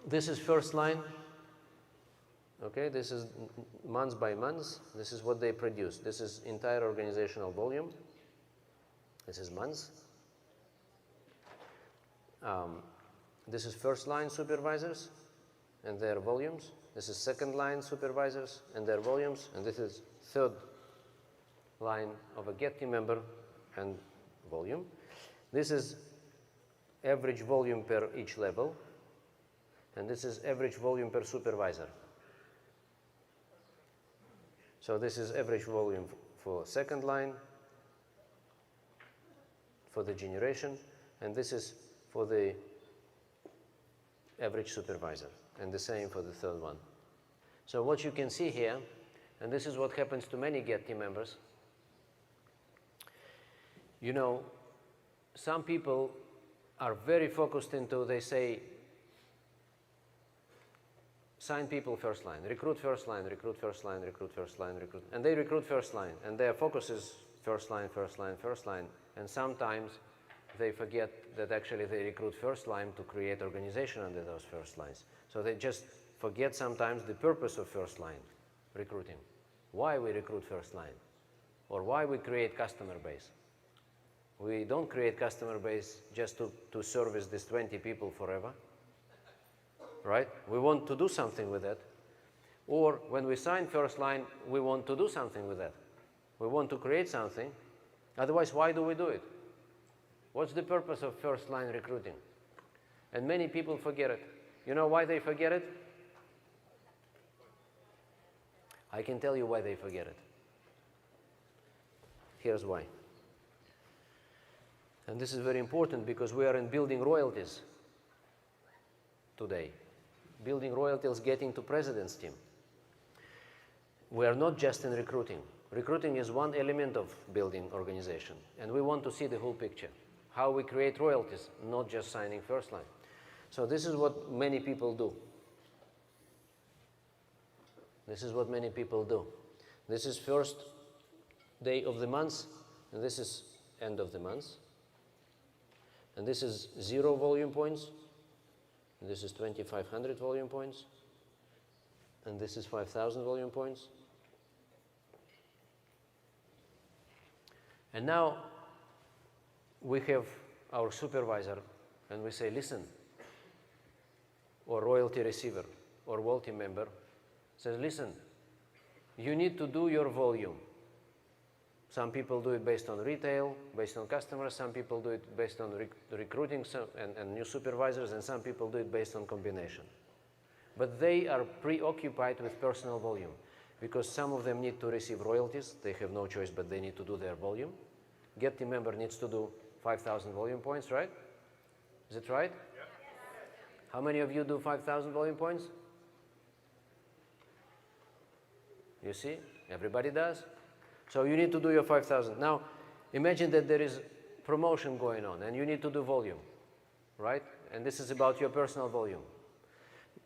this is first line. Okay, this is months by months. This is what they produce. This is entire organizational volume. This is months. This is first line supervisors and their volumes. This is second line supervisors and their volumes. And this is third line of a Get team member and volume. This is average volume per each level. And this is average volume per supervisor. So this is average volume for second line, for the generation, and this is for the average supervisor, and the same for the third one. So what you can see here, and this is what happens to many Get team members, you know, some people are very focused into, they say, sign people first line, recruit first line, recruit first line, recruit first line, recruit, and they recruit first line, and their focus is first line, first line, first line, and sometimes they forget that actually they recruit first line to create organization under those first lines. So they just forget sometimes the purpose of first line recruiting, why we recruit first line, or why we create customer base. We don't create customer base just to service these 20 people forever, right? We want to do something with that. Or when we sign first line, we want to do something with that. We want to create something. Otherwise, why do we do it? What's the purpose of first line recruiting? And many people forget it. You know why they forget it? I can tell you why they forget it. Here's why. And this is very important because we are in building royalties today. Building royalties, getting to president's team. We are not just in recruiting. Recruiting is one element of building organization, and we want to see the whole picture. How we create royalties, not just signing first line. So this is what many people do. This is what many people do. This is first day of the month, and this is end of the month. And this is 0 volume points, and this is 2,500 volume points, and this is 5,000 volume points. And now we have our supervisor, and we say, listen, or royalty receiver, or royalty member, says, listen, you need to do your volume. Some people do it based on retail, based on customers. Some people do it based on recruiting and new supervisors, and some people do it based on combination. But they are preoccupied with personal volume because some of them need to receive royalties. They have no choice, but they need to do their volume. Get team member needs to do 5,000 volume points, right? Is it right? Yeah. How many of you do 5,000 volume points? You see, everybody does. So you need to do your 5,000. Now, imagine that there is promotion going on and you need to do volume, right? And this is about your personal volume.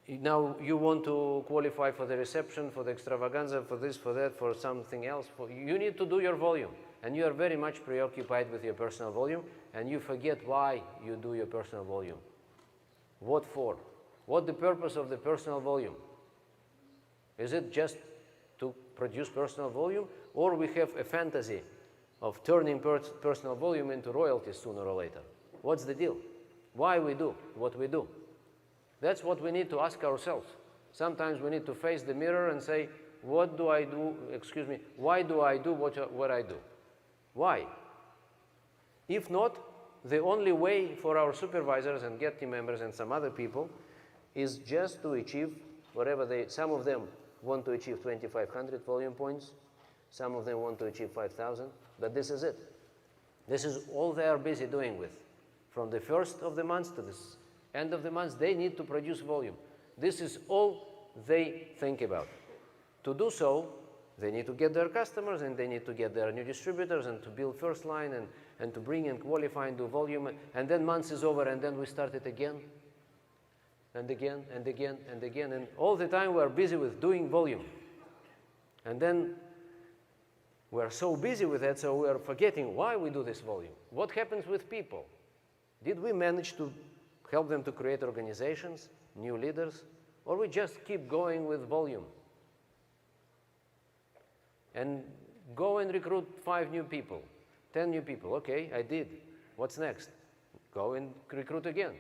Now you want to qualify for the reception, for the extravaganza, for this, for that, for something else. You need to do your volume. And you are very much preoccupied with your personal volume, and you forget why you do your personal volume. What for? What the purpose of the personal volume? Is it just to produce personal volume, or we have a fantasy of turning personal volume into royalties sooner or later? What's the deal? Why we do what we do? That's what we need to ask ourselves. Sometimes we need to face the mirror and say, what do I do, excuse me, why do I do what I do? Why? If not, the only way for our supervisors and get team members and some other people is just to achieve whatever some of them want to achieve 2,500 volume points, some of them want to achieve 5,000, but this is it. This is all they are busy doing with. From the first of the month to the end of the month, they need to produce volume. This is all they think about. To do so, they need to get their customers, and they need to get their new distributors, and to build first line, and to bring and qualify and do volume, and then month is over, and then we start it again, and again, and again, and again, and all the time we are busy with doing volume. And then we are so busy with that, so we are forgetting why we do this volume. What happens with people? Did we manage to help them to create organizations, new leaders, or we just keep going with volume? And go and recruit 5 new people, 10 new people. Okay, I did. What's next? Go and recruit again.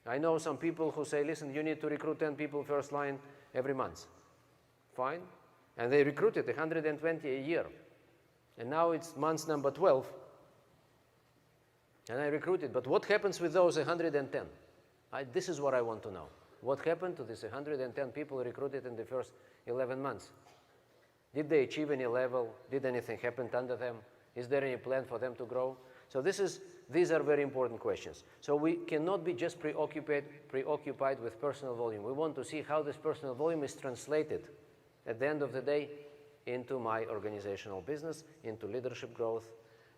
I know some people who say, listen, you need to recruit 10 people first line every month. Fine. And they recruited 120 a year. And now it's month number 12. And I recruited. But what happens with those 110? This is what I want to know. What happened to these 110 people recruited in the first 11 months? Did they achieve any level? Did anything happen under them? Is there any plan for them to grow? So these are very important questions. So we cannot be just preoccupied with personal volume. We want to see how this personal volume is translated at the end of the day into my organizational business, into leadership growth,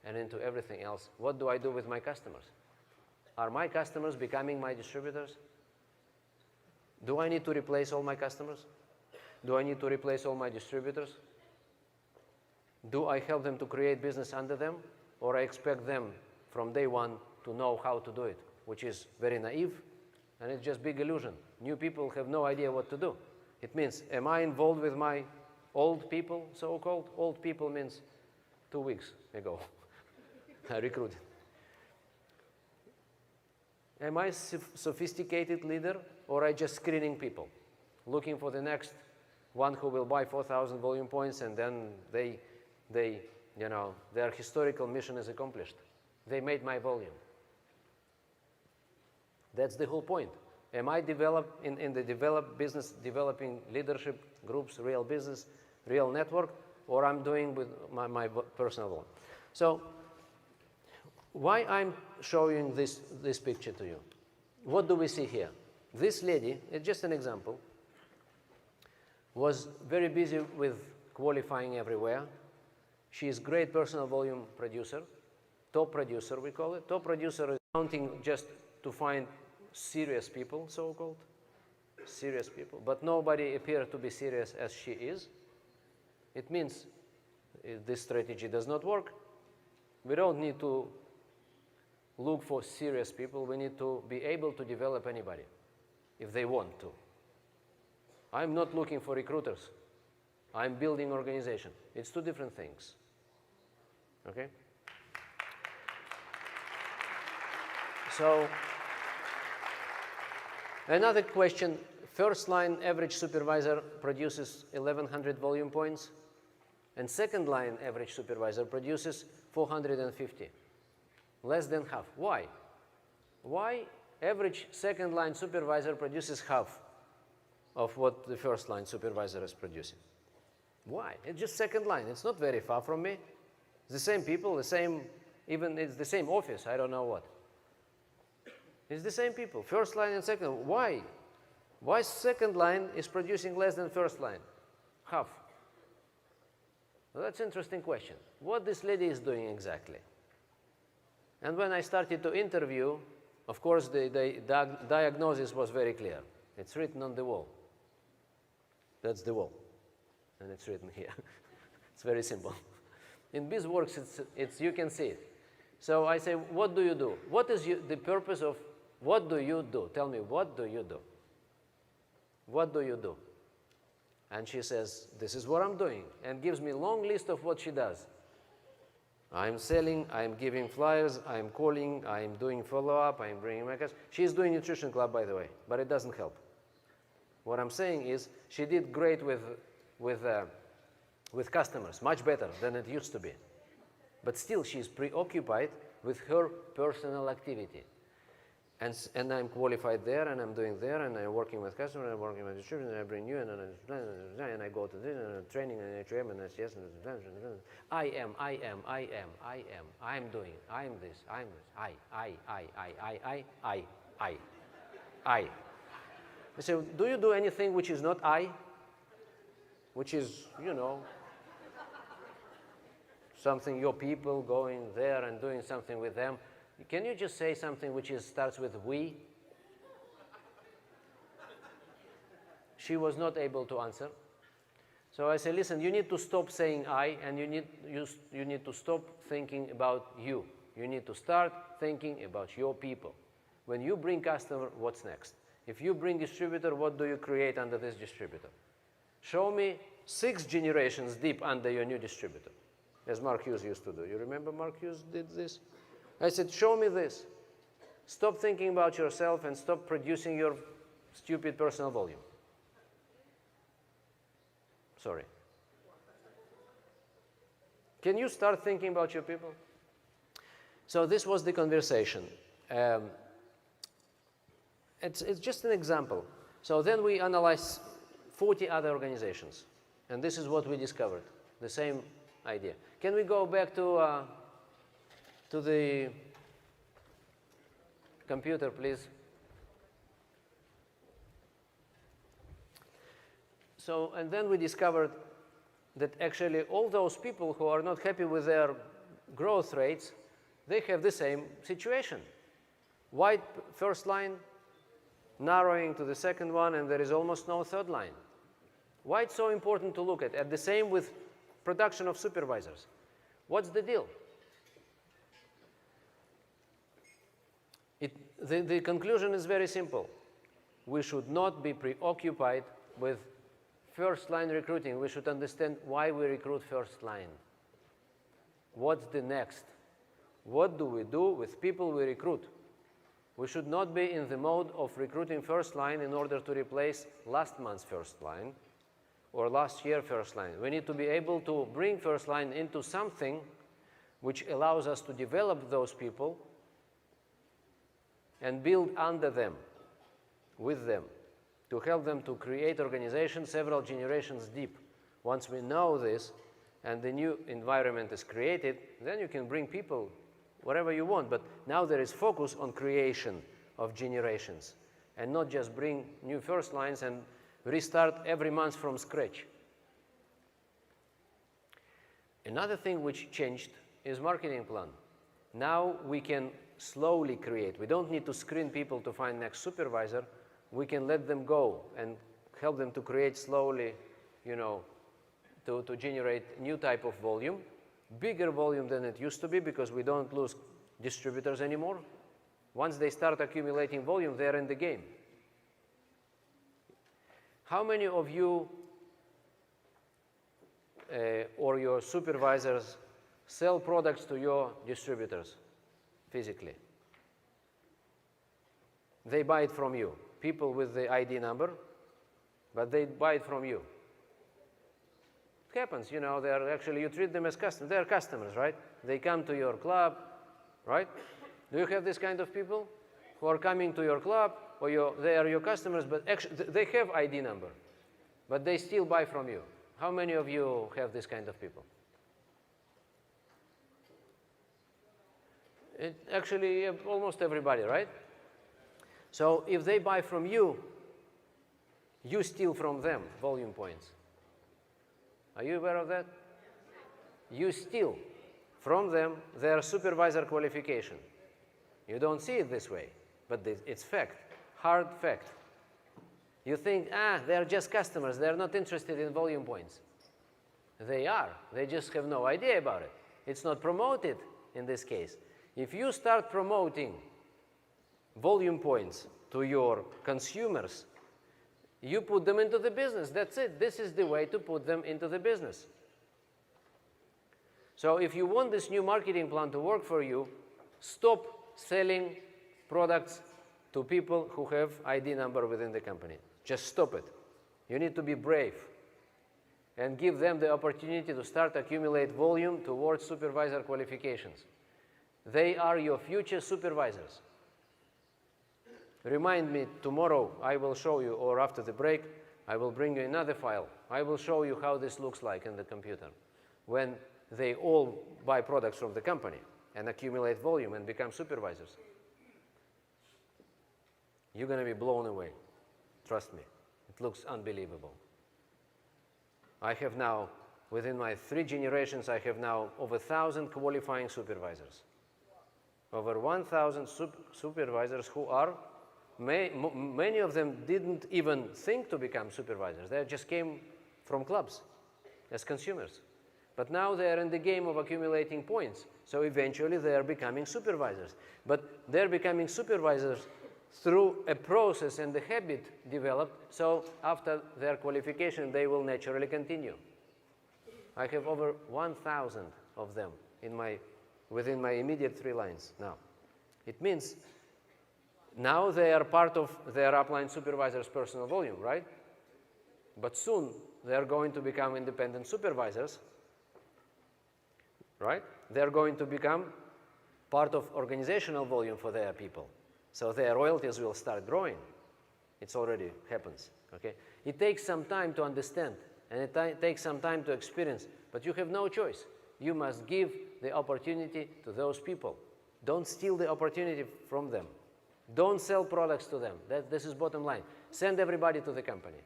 and into everything else. What do I do with my customers? Are my customers becoming my distributors? Do I need to replace all my customers? Do I need to replace all my distributors? Do I help them to create business under them, or I expect them from day one to know how to do it, which is very naive, and it's just big illusion. New people have no idea what to do. It means, am I involved with my old people, so-called? Old people means 2 weeks ago. I recruited. Am I a sophisticated leader, or I just screening people, looking for the next one who will buy 4,000 volume points, and then their historical mission is accomplished. They made my volume. That's the whole point. Am I in the developed business, developing leadership groups, real business, real network, or I'm doing with my personal volume? So why I'm showing this picture to you? What do we see here? This lady, it's just an example, was very busy with qualifying everywhere, She is great personal volume producer, top producer we call it. Top producer is counting just to find serious people, so-called, serious people. But nobody appears to be serious as she is. It means if this strategy does not work, we don't need to look for serious people. We need to be able to develop anybody if they want to. I'm not looking for recruiters. I'm building organization. It's two different things. Okay? So, another question. First line average supervisor produces 1,100 volume points, and second line average supervisor produces 450. Less than half. Why? Why average second line supervisor produces half of what the first line supervisor is producing? Why? It's just second line. It's not very far from me. It's the same people, the same, even it's the same office, I don't know what. It's the same people, first line and second. Why? Why second line is producing less than first line? Half. Well, that's an interesting question. What this lady is doing exactly? And when I started to interview, of course, the diagnosis was very clear. It's written on the wall. That's the wall. And it's written here. It's very simple. In BizWorks, you can see it. So I say, what do you do? What is the purpose of what do you do? Tell me, what do you do? What do you do? And she says, this is what I'm doing, and gives me a long list of what she does. I'm selling, I'm giving flyers, I'm calling, I'm doing follow-up, I'm bringing my customers. She's doing Nutrition Club, by the way, but it doesn't help. What I'm saying is she did great with customers, much better than it used to be. But still, she's preoccupied with her personal activity. And I'm qualified there, and I'm doing there, and I'm working with customers, and I'm working with distributors, and I bring you, and I go to this, and training, and HM, and yes, and I'm doing, I'm this, I. I say, do you do anything which is not I? Which is, you know, something your people going there and doing something with them. Can you just say something which starts with we? She was not able to answer. So I say, listen, you need to stop saying I, and you need to stop thinking about you. You need to start thinking about your people. When you bring customer, what's next? If you bring distributor, what do you create under this distributor? Show me 6 generations deep under your new distributor, as Mark Hughes used to do. You remember Mark Hughes did this? I said, show me this. Stop thinking about yourself and stop producing your stupid personal volume. Sorry. Can you start thinking about your people? So this was the conversation. It's just an example. So then we analyzed 40 other organizations. And this is what we discovered, the same idea. Can we go back to the computer, please? So, and then we discovered that actually all those people who are not happy with their growth rates, they have the same situation. Wide first line, narrowing to the second one, and there is almost no third line. Why it's so important to look at? The same with production of supervisors. What's the deal? The conclusion is very simple. We should not be preoccupied with first line recruiting. We should understand why we recruit first line. What's the next? What do we do with people we recruit? We should not be in the mode of recruiting first line in order to replace last month's first line or last year's first line. We need to be able to bring first line into something which allows us to develop those people and build under them, with them, to help them to create organizations several generations deep. Once we know this and the new environment is created, then you can bring people whatever you want. But now there is focus on creation of generations and not just bring new first lines and restart every month from scratch. Another thing which changed is marketing plan. Now we can slowly create. We don't need to screen people to find next supervisor. We can let them go and help them to create slowly, to generate new type of volume, bigger volume than it used to be because we don't lose distributors anymore. Once they start accumulating volume, they're in the game. How many of you or your supervisors sell products to your distributors physically? They buy it from you. People with the ID number, but they buy it from you. It happens, they're actually, you treat them as customers. They're customers, right? They come to your club, right? Do you have this kind of people who are coming to your club, or they are your customers, but actually they have ID number, but they still buy from you? How many of you have this kind of people? Actually, almost everybody, right? So if they buy from you, you steal from them volume points. Are you aware of that? You steal from them their supervisor qualification. You don't see it this way, but it's fact, hard fact. You think, they're just customers, they're not interested in volume points. They are, they just have no idea about it. It's not promoted in this case. If you start promoting volume points to your consumers, you put them into the business. That's it. This is the way to put them into the business. So if you want this new marketing plan to work for you, stop selling products to people who have ID number within the company. Just stop it. You need to be brave and give them the opportunity to start accumulate volume towards supervisor qualifications. They are your future supervisors. Remind me tomorrow, I will show you, or after the break, I will bring you another file. I will show you how this looks like in the computer when they all buy products from the company and accumulate volume and become supervisors. You're going to be blown away. Trust me. It looks unbelievable. I have now, within my 3 generations, I have now over 1,000 qualifying supervisors. Over 1,000 supervisors who are, many of them didn't even think to become supervisors. They just came from clubs as consumers. But now they are in the game of accumulating points. So eventually they are becoming supervisors. But they're becoming supervisors through a process and a habit developed, so after their qualification, they will naturally continue. I have over 1,000 of them within my immediate 3 lines now. It means now they are part of their upline supervisor's personal volume, right? But soon they are going to become independent supervisors, right? They are going to become part of organizational volume for their people. So their royalties will start growing. It already happens, okay? It takes some time to understand, and it takes some time to experience, but you have no choice. You must give the opportunity to those people. Don't steal the opportunity from them. Don't sell products to them. This is bottom line. Send everybody to the company.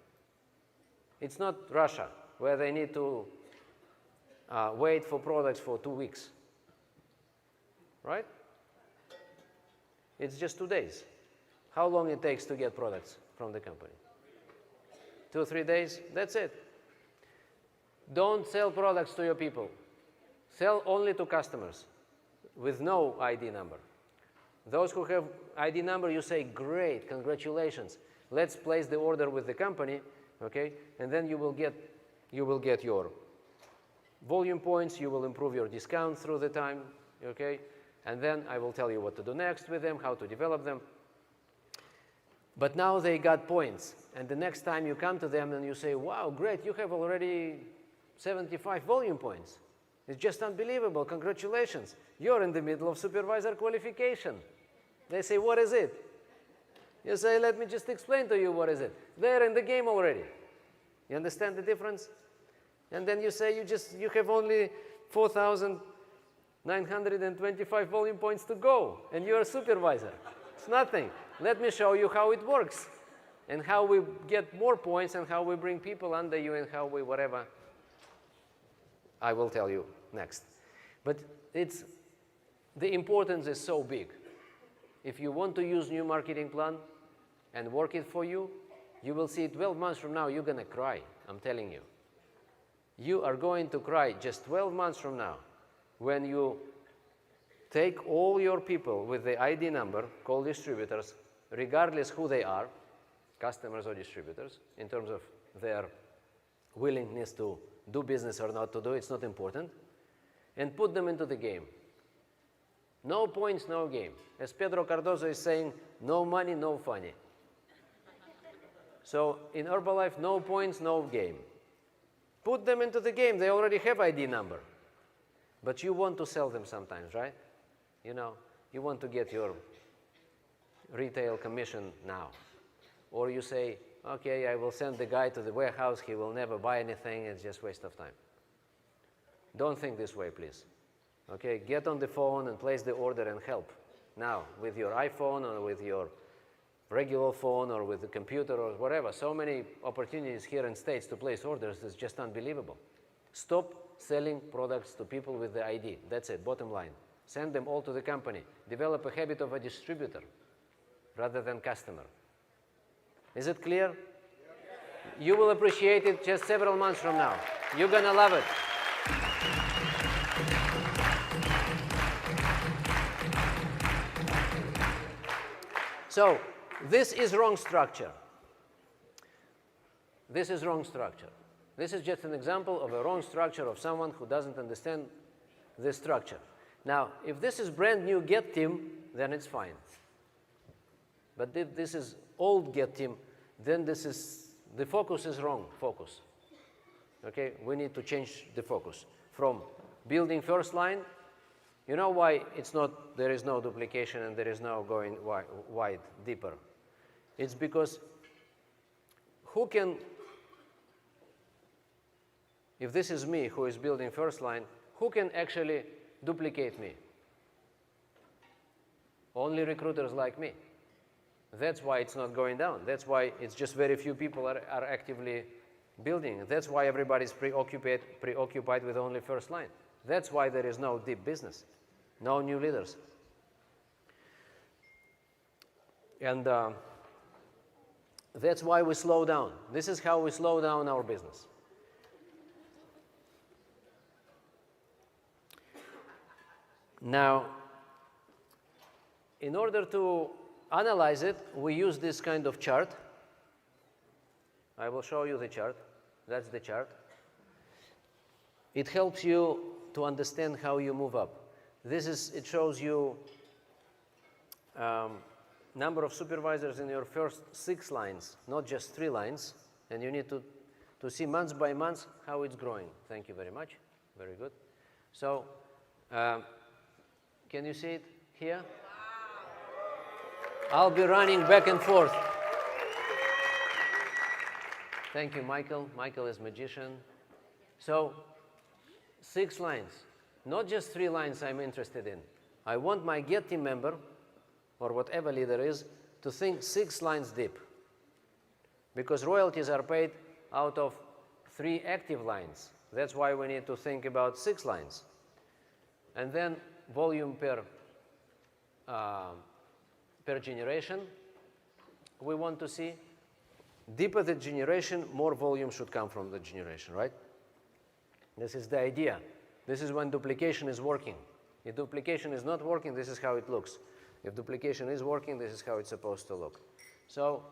It's not Russia, where they need to wait for products for 2 weeks, right? It's just 2 days. How long it takes to get products from the company? 2 or 3 days, that's it. Don't sell products to your people. Sell only to customers with no ID number. Those who have ID number, you say, great, congratulations. Let's place the order with the company, okay? And then you will get your volume points, you will improve your discount through the time, okay? And then I will tell you what to do next with them, how to develop them. But now they got points. And the next time you come to them and you say, wow, great, you have already 75 volume points. It's just unbelievable, congratulations. You're in the middle of supervisor qualification. They say, what is it? You say, let me just explain to you what is it. They're in the game already. You understand the difference? And then you say, you have only 4,925 volume points to go, and you're a supervisor. It's nothing. Let me show you how it works, and how we get more points, and how we bring people under you, and how we whatever. I will tell you next. But the importance is so big. If you want to use new marketing plan and work it for you, you will see 12 months from now, you're going to cry, I'm telling you. You are going to cry just 12 months from now when you take all your people with the ID number, called distributors, regardless who they are, customers or distributors, in terms of their willingness to do business or not to do, it's not important, and put them into the game. No points, no game. As Pedro Cardozo is saying, no money, no funny. So in Herbalife, no points, no game. Put them into the game. They already have ID number. But you want to sell them sometimes, right? You know, you want to get your retail commission now. Or you say, okay, I will send the guy to the warehouse. He will never buy anything. It's just waste of time. Don't think this way, please. Okay, get on the phone and place the order and help. Now, with your iPhone or with your regular phone or with the computer or whatever, so many opportunities here in States to place orders, it's just unbelievable. Stop selling products to people with the ID. That's it, bottom line. Send them all to the company. Develop a habit of a distributor rather than customer. Is it clear? You will appreciate it just several months from now. You're gonna love it. So, this is wrong structure. This is wrong structure. This is just an example of a wrong structure of someone who doesn't understand this structure. Now, if this is brand new Get Team, then it's fine. But if this is old Get Team, then the focus is wrong focus. Okay, we need to change the focus from building first line. You know why there is no duplication and there is no going wide, deeper? It's because if this is me who is building first line, who can actually duplicate me? Only recruiters like me. That's why it's not going down. That's why it's just very few people are actively building. That's why everybody's preoccupied with only first line. That's why there is no deep business, no new leaders. And that's why we slow down. This is how we slow down our business. Now, in order to analyze it, we use this kind of chart. I will show you the chart. That's the chart. It helps you to understand how you move up. It shows you number of supervisors in your first 6 lines, not just 3 lines. And you need to see month by month how it's growing. Thank you very much. Very good. So, can you see it here? I'll be running back and forth. Thank you, Michael. Michael is magician. So, 6 lines. Not just 3 lines I'm interested in. I want my Get Team member, or whatever leader is, to think 6 lines deep. Because royalties are paid out of 3 active lines. That's why we need to think about 6 lines. And then volume per generation, we want to see. Deeper the generation, more volume should come from the generation, right? This is the idea. This is when duplication is working. If duplication is not working, this is how it looks. If duplication is working, this is how it's supposed to look. So,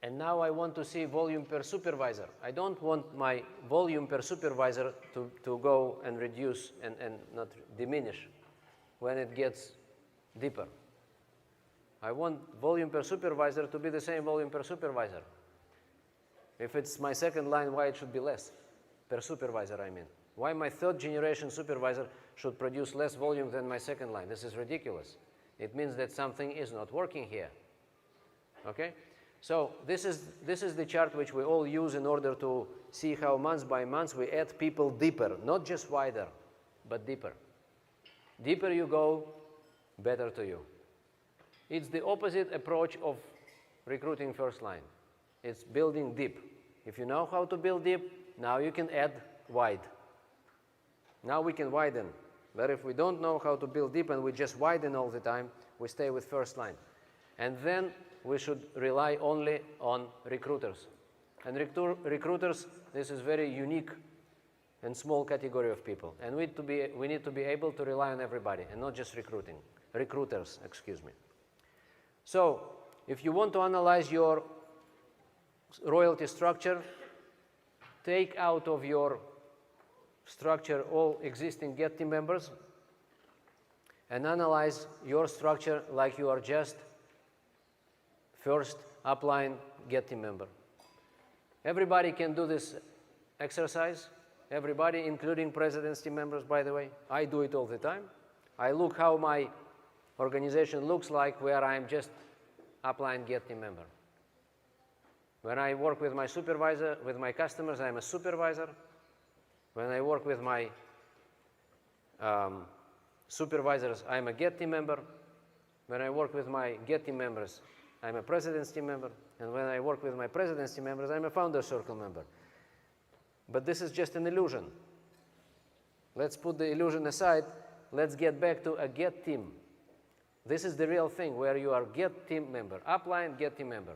and now I want to see volume per supervisor. I don't want my volume per supervisor to go and reduce and not diminish when it gets deeper. I want volume per supervisor to be the same volume per supervisor. If it's my second line, why it should be less? Per supervisor, I mean. Why my 3rd generation supervisor should produce less volume than my second line? This is ridiculous. It means that something is not working here. Okay? So this is the chart which we all use in order to see how month by month we add people deeper, not just wider, but deeper. Deeper you go, better to you. It's the opposite approach of recruiting first line. It's building deep. If you know how to build deep, now you can add wide. Now we can widen. But if we don't know how to build deep and we just widen all the time, we stay with first line. And then we should rely only on recruiters. And recruiters, this is very unique and small category of people. And we need to be able to rely on everybody and not just recruiters, excuse me. So if you want to analyze your royalty structure, take out of your structure all existing Get team members and analyze your structure like you are just first upline Get team member. Everybody can do this exercise. Everybody, including president's team members, by the way. I do it all the time. I look how my organization looks like where I'm just upline Get team member. When I work with my supervisor, with my customers, I'm a supervisor. When I work with my supervisors, I'm a Get team member. When I work with my Get team members, I'm a president's team member. And when I work with my president's team members, I'm a Founder's Circle member. But this is just an illusion. Let's put the illusion aside. Let's get back to a Get team. This is the real thing where you are Get team member, upline Get team member.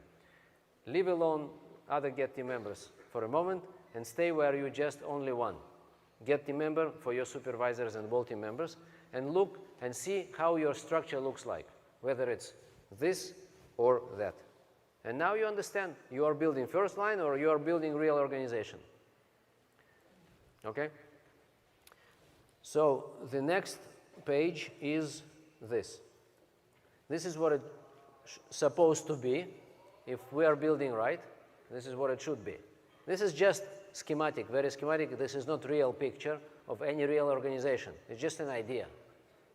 Leave alone other Get team members for a moment and stay where you just only one Get team member for your supervisors and Vault team members, and look and see how your structure looks like, whether it's this or that. And now you understand you are building first line or you are building real organization. Okay? So the next page is this. This is what it's supposed to be. If we are building right, this is what it should be. This is just schematic, very schematic. This is not real picture of any real organization. It's just an idea.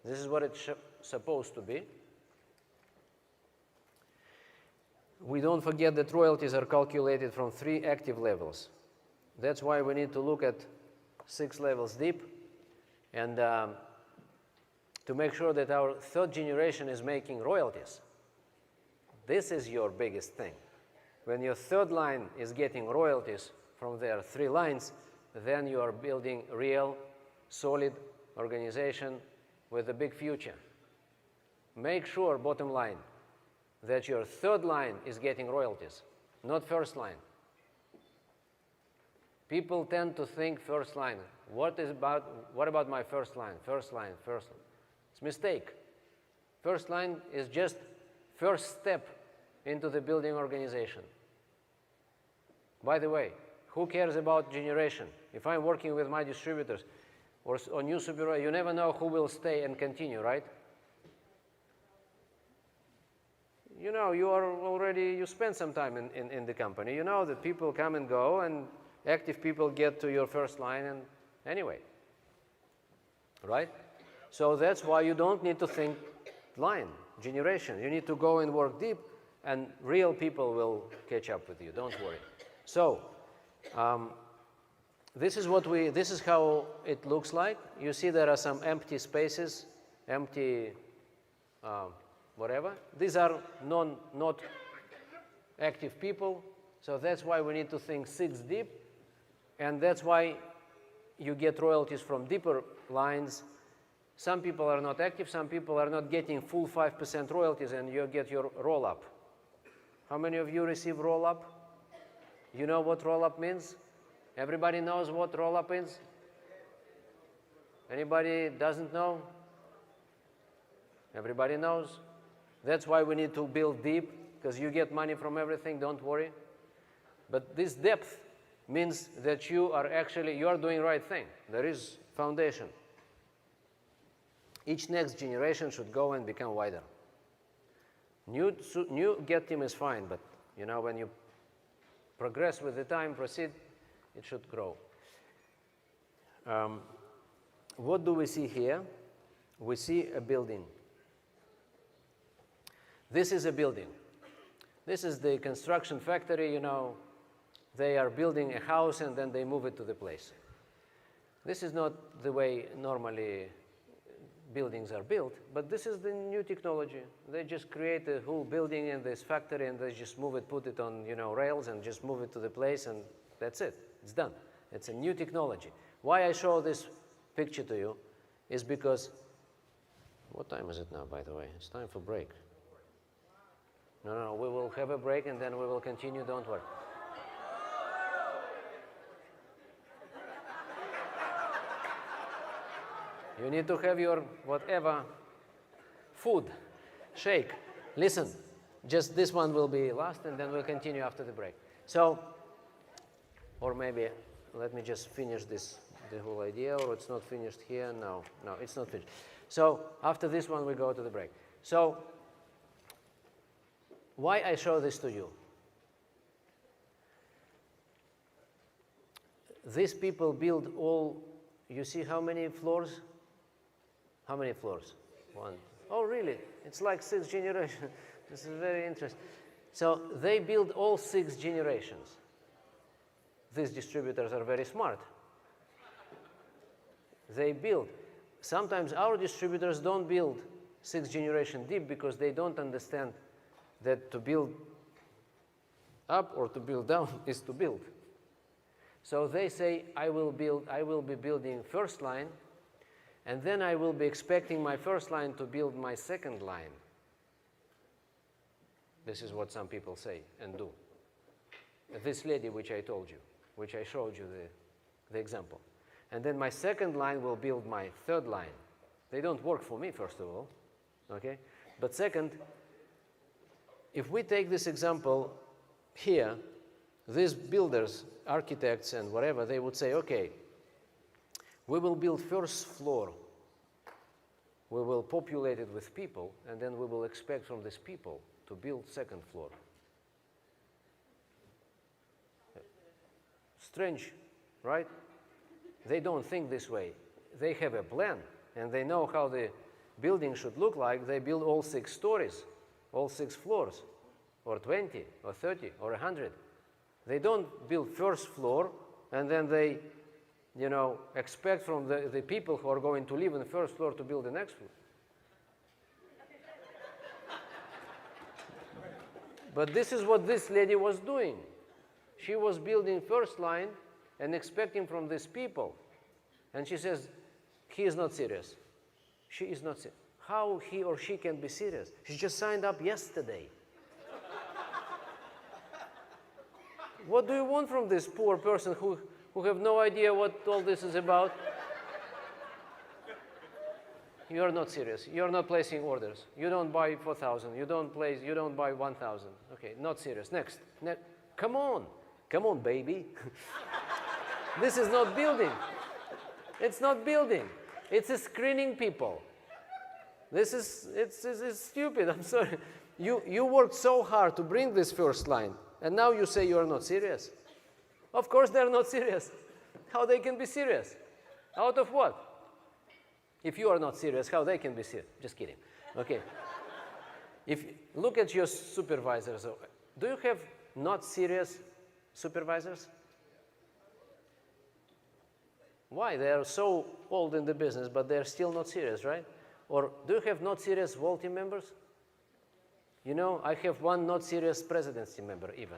This is what it's supposed to be. We don't forget that royalties are calculated from 3 active levels. That's why we need to look at 6 levels deep and to make sure that our 3rd generation is making royalties. This is your biggest thing. When your 3rd line is getting royalties from their 3 lines, then you are building real, solid organization with a big future. Make sure, bottom line, that your 3rd line is getting royalties, not first line. People tend to think first line. What about my first line? First line, first line. It's a mistake. First line is just first step into the building organization. By the way, who cares about generation? If I'm working with my distributors or new supervisor, you never know who will stay and continue, right? You know, you spend some time in the company. You know that people come and go, and active people get to your first line, and anyway, right? So that's why you don't need to think line, generation. You need to go and work deep, and real people will catch up with you. Don't worry. So this is how it looks like. You see there are some empty spaces, empty whatever. These are not active people. So that's why we need to think 6 deep. And that's why you get royalties from deeper lines. Some people are not active. Some people are not getting full 5% royalties, and you get your roll-up. How many of you receive roll-up? You know what roll-up means? Everybody knows what roll-up means? Anybody doesn't know? Everybody knows. That's why we need to build deep, because you get money from everything, don't worry. But this depth means that you are doing right thing. There is foundation. Each next generation should go and become wider. New Get team is fine, but you know, when you progress with the time, proceed, it should grow. What do we see here? We see a building. This is a building. This is the construction factory, you know. They are building a house and then they move it to the place. This is not the way normally buildings are built, but this is the new technology. They just create a whole building in this factory and they just move it, put it on, you know, rails and just move it to the place, and that's it. It's done. It's a new technology. Why I show this picture to you is because, what time is it now, by the way? It's time for break. No, we will have a break and then we will continue, don't worry. You need to have your whatever food, shake. Listen, just this one will be last and then we'll continue after the break. So, or maybe let me just finish this, the whole idea, or it's not finished here. No, it's not finished. So after this one we go to the break. So why I show this to you? These people build all, you see how many floors? How many floors? One. Oh, really? It's like 6 generations. This is very interesting. So they build all 6 generations. These distributors are very smart. They build. Sometimes our distributors don't build 6 generation deep because they don't understand that to build up or to build down is to build. So they say, I will be building first line, and then I will be expecting my first line to build my second line. This is what some people say and do. This lady which I told you, which I showed you the example. And then my second line will build my third line. They don't work for me, first of all, okay? But second, if we take this example here, these builders, architects and whatever, they would say, okay, we will build first floor. We will populate it with people, and then we will expect from these people to build second floor. Strange, right? They don't think this way. They have a plan, and they know how the building should look like. They build all 6 stories, all 6 floors, or 20, or 30, or 100. They don't build first floor, and then they, you know, expect from the people who are going to live in the first floor to build the next floor. But this is what this lady was doing. She was building first line and expecting from these people. And she says, he is not serious. She is not serious. How he or she can be serious? She just signed up yesterday. What do you want from this poor person who have no idea what all this is about? You are not serious. You are not placing orders. You don't buy 4,000. You don't buy 1,000. Okay, not serious. Next. Come on, baby. This is not building. It's not building. It's a screening people. It's stupid. I'm sorry. You worked so hard to bring this first line, and now you say you are not serious. Of course they're not serious. How they can be serious? Out of what? If you are not serious, how they can be serious? Just kidding. Okay. Look at your supervisors. Do you have not serious supervisors? Why? They are so old in the business, but they're still not serious, right? Or do you have not serious Vault team members? You know, I have one not serious presidency member even.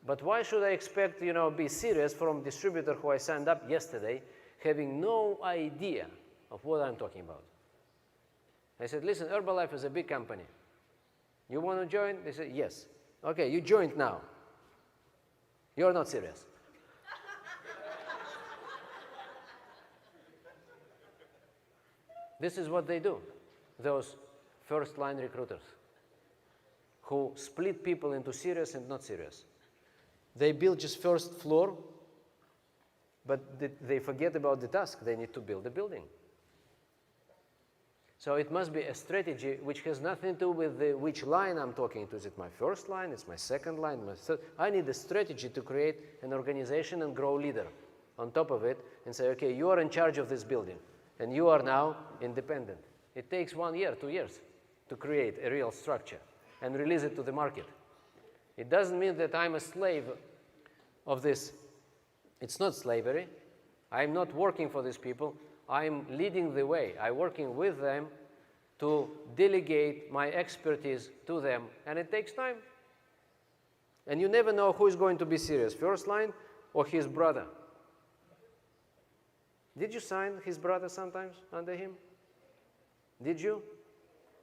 But why should I expect, you know, be serious from distributor who I signed up yesterday, having no idea of what I'm talking about? I said, listen, Herbalife is a big company. You want to join? They said, yes. Okay, you joined now. You're not serious. This is what they do, those first-line recruiters who split people into serious and not serious. They build just first floor, but they forget about the task. They need to build a building. So it must be a strategy which has nothing to do with which line I'm talking to. Is it my first line? It's my second line? My third? I need a strategy to create an organization and grow leader on top of it and say, okay, you are in charge of this building, and you are now independent. It takes 1 year, 2 years to create a real structure and release it to the market. It doesn't mean that I'm a slave of this. It's not slavery. I'm not working for these people. I'm leading the way. I'm working with them to delegate my expertise to them, and it takes time. And you never know who is going to be serious, first line or his brother. Did you sign his brother sometimes under him? Did you?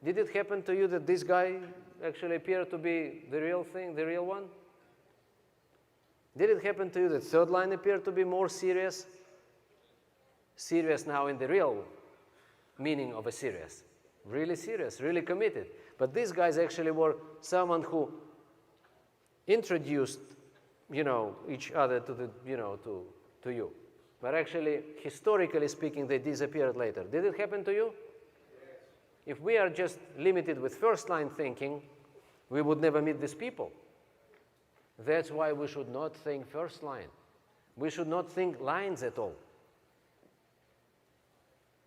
Did it happen to you that this guy actually appeared to be the real thing, the real one? Did it happen to you that third line appeared to be more serious? Serious now in the real meaning of a serious. Really serious, really committed. But these guys actually were someone who introduced, each other to the, to you. But actually, historically speaking, they disappeared later. Did it happen to you? Yes. If we are just limited with first-line thinking, we would never meet these people. That's why we should not think first line. We should not think lines at all.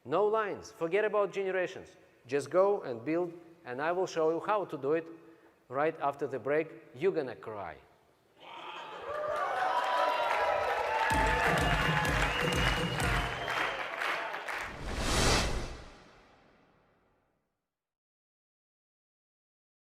No lines. Forget about generations. Just go and build, and I will show you how to do it right after the break. You're gonna cry.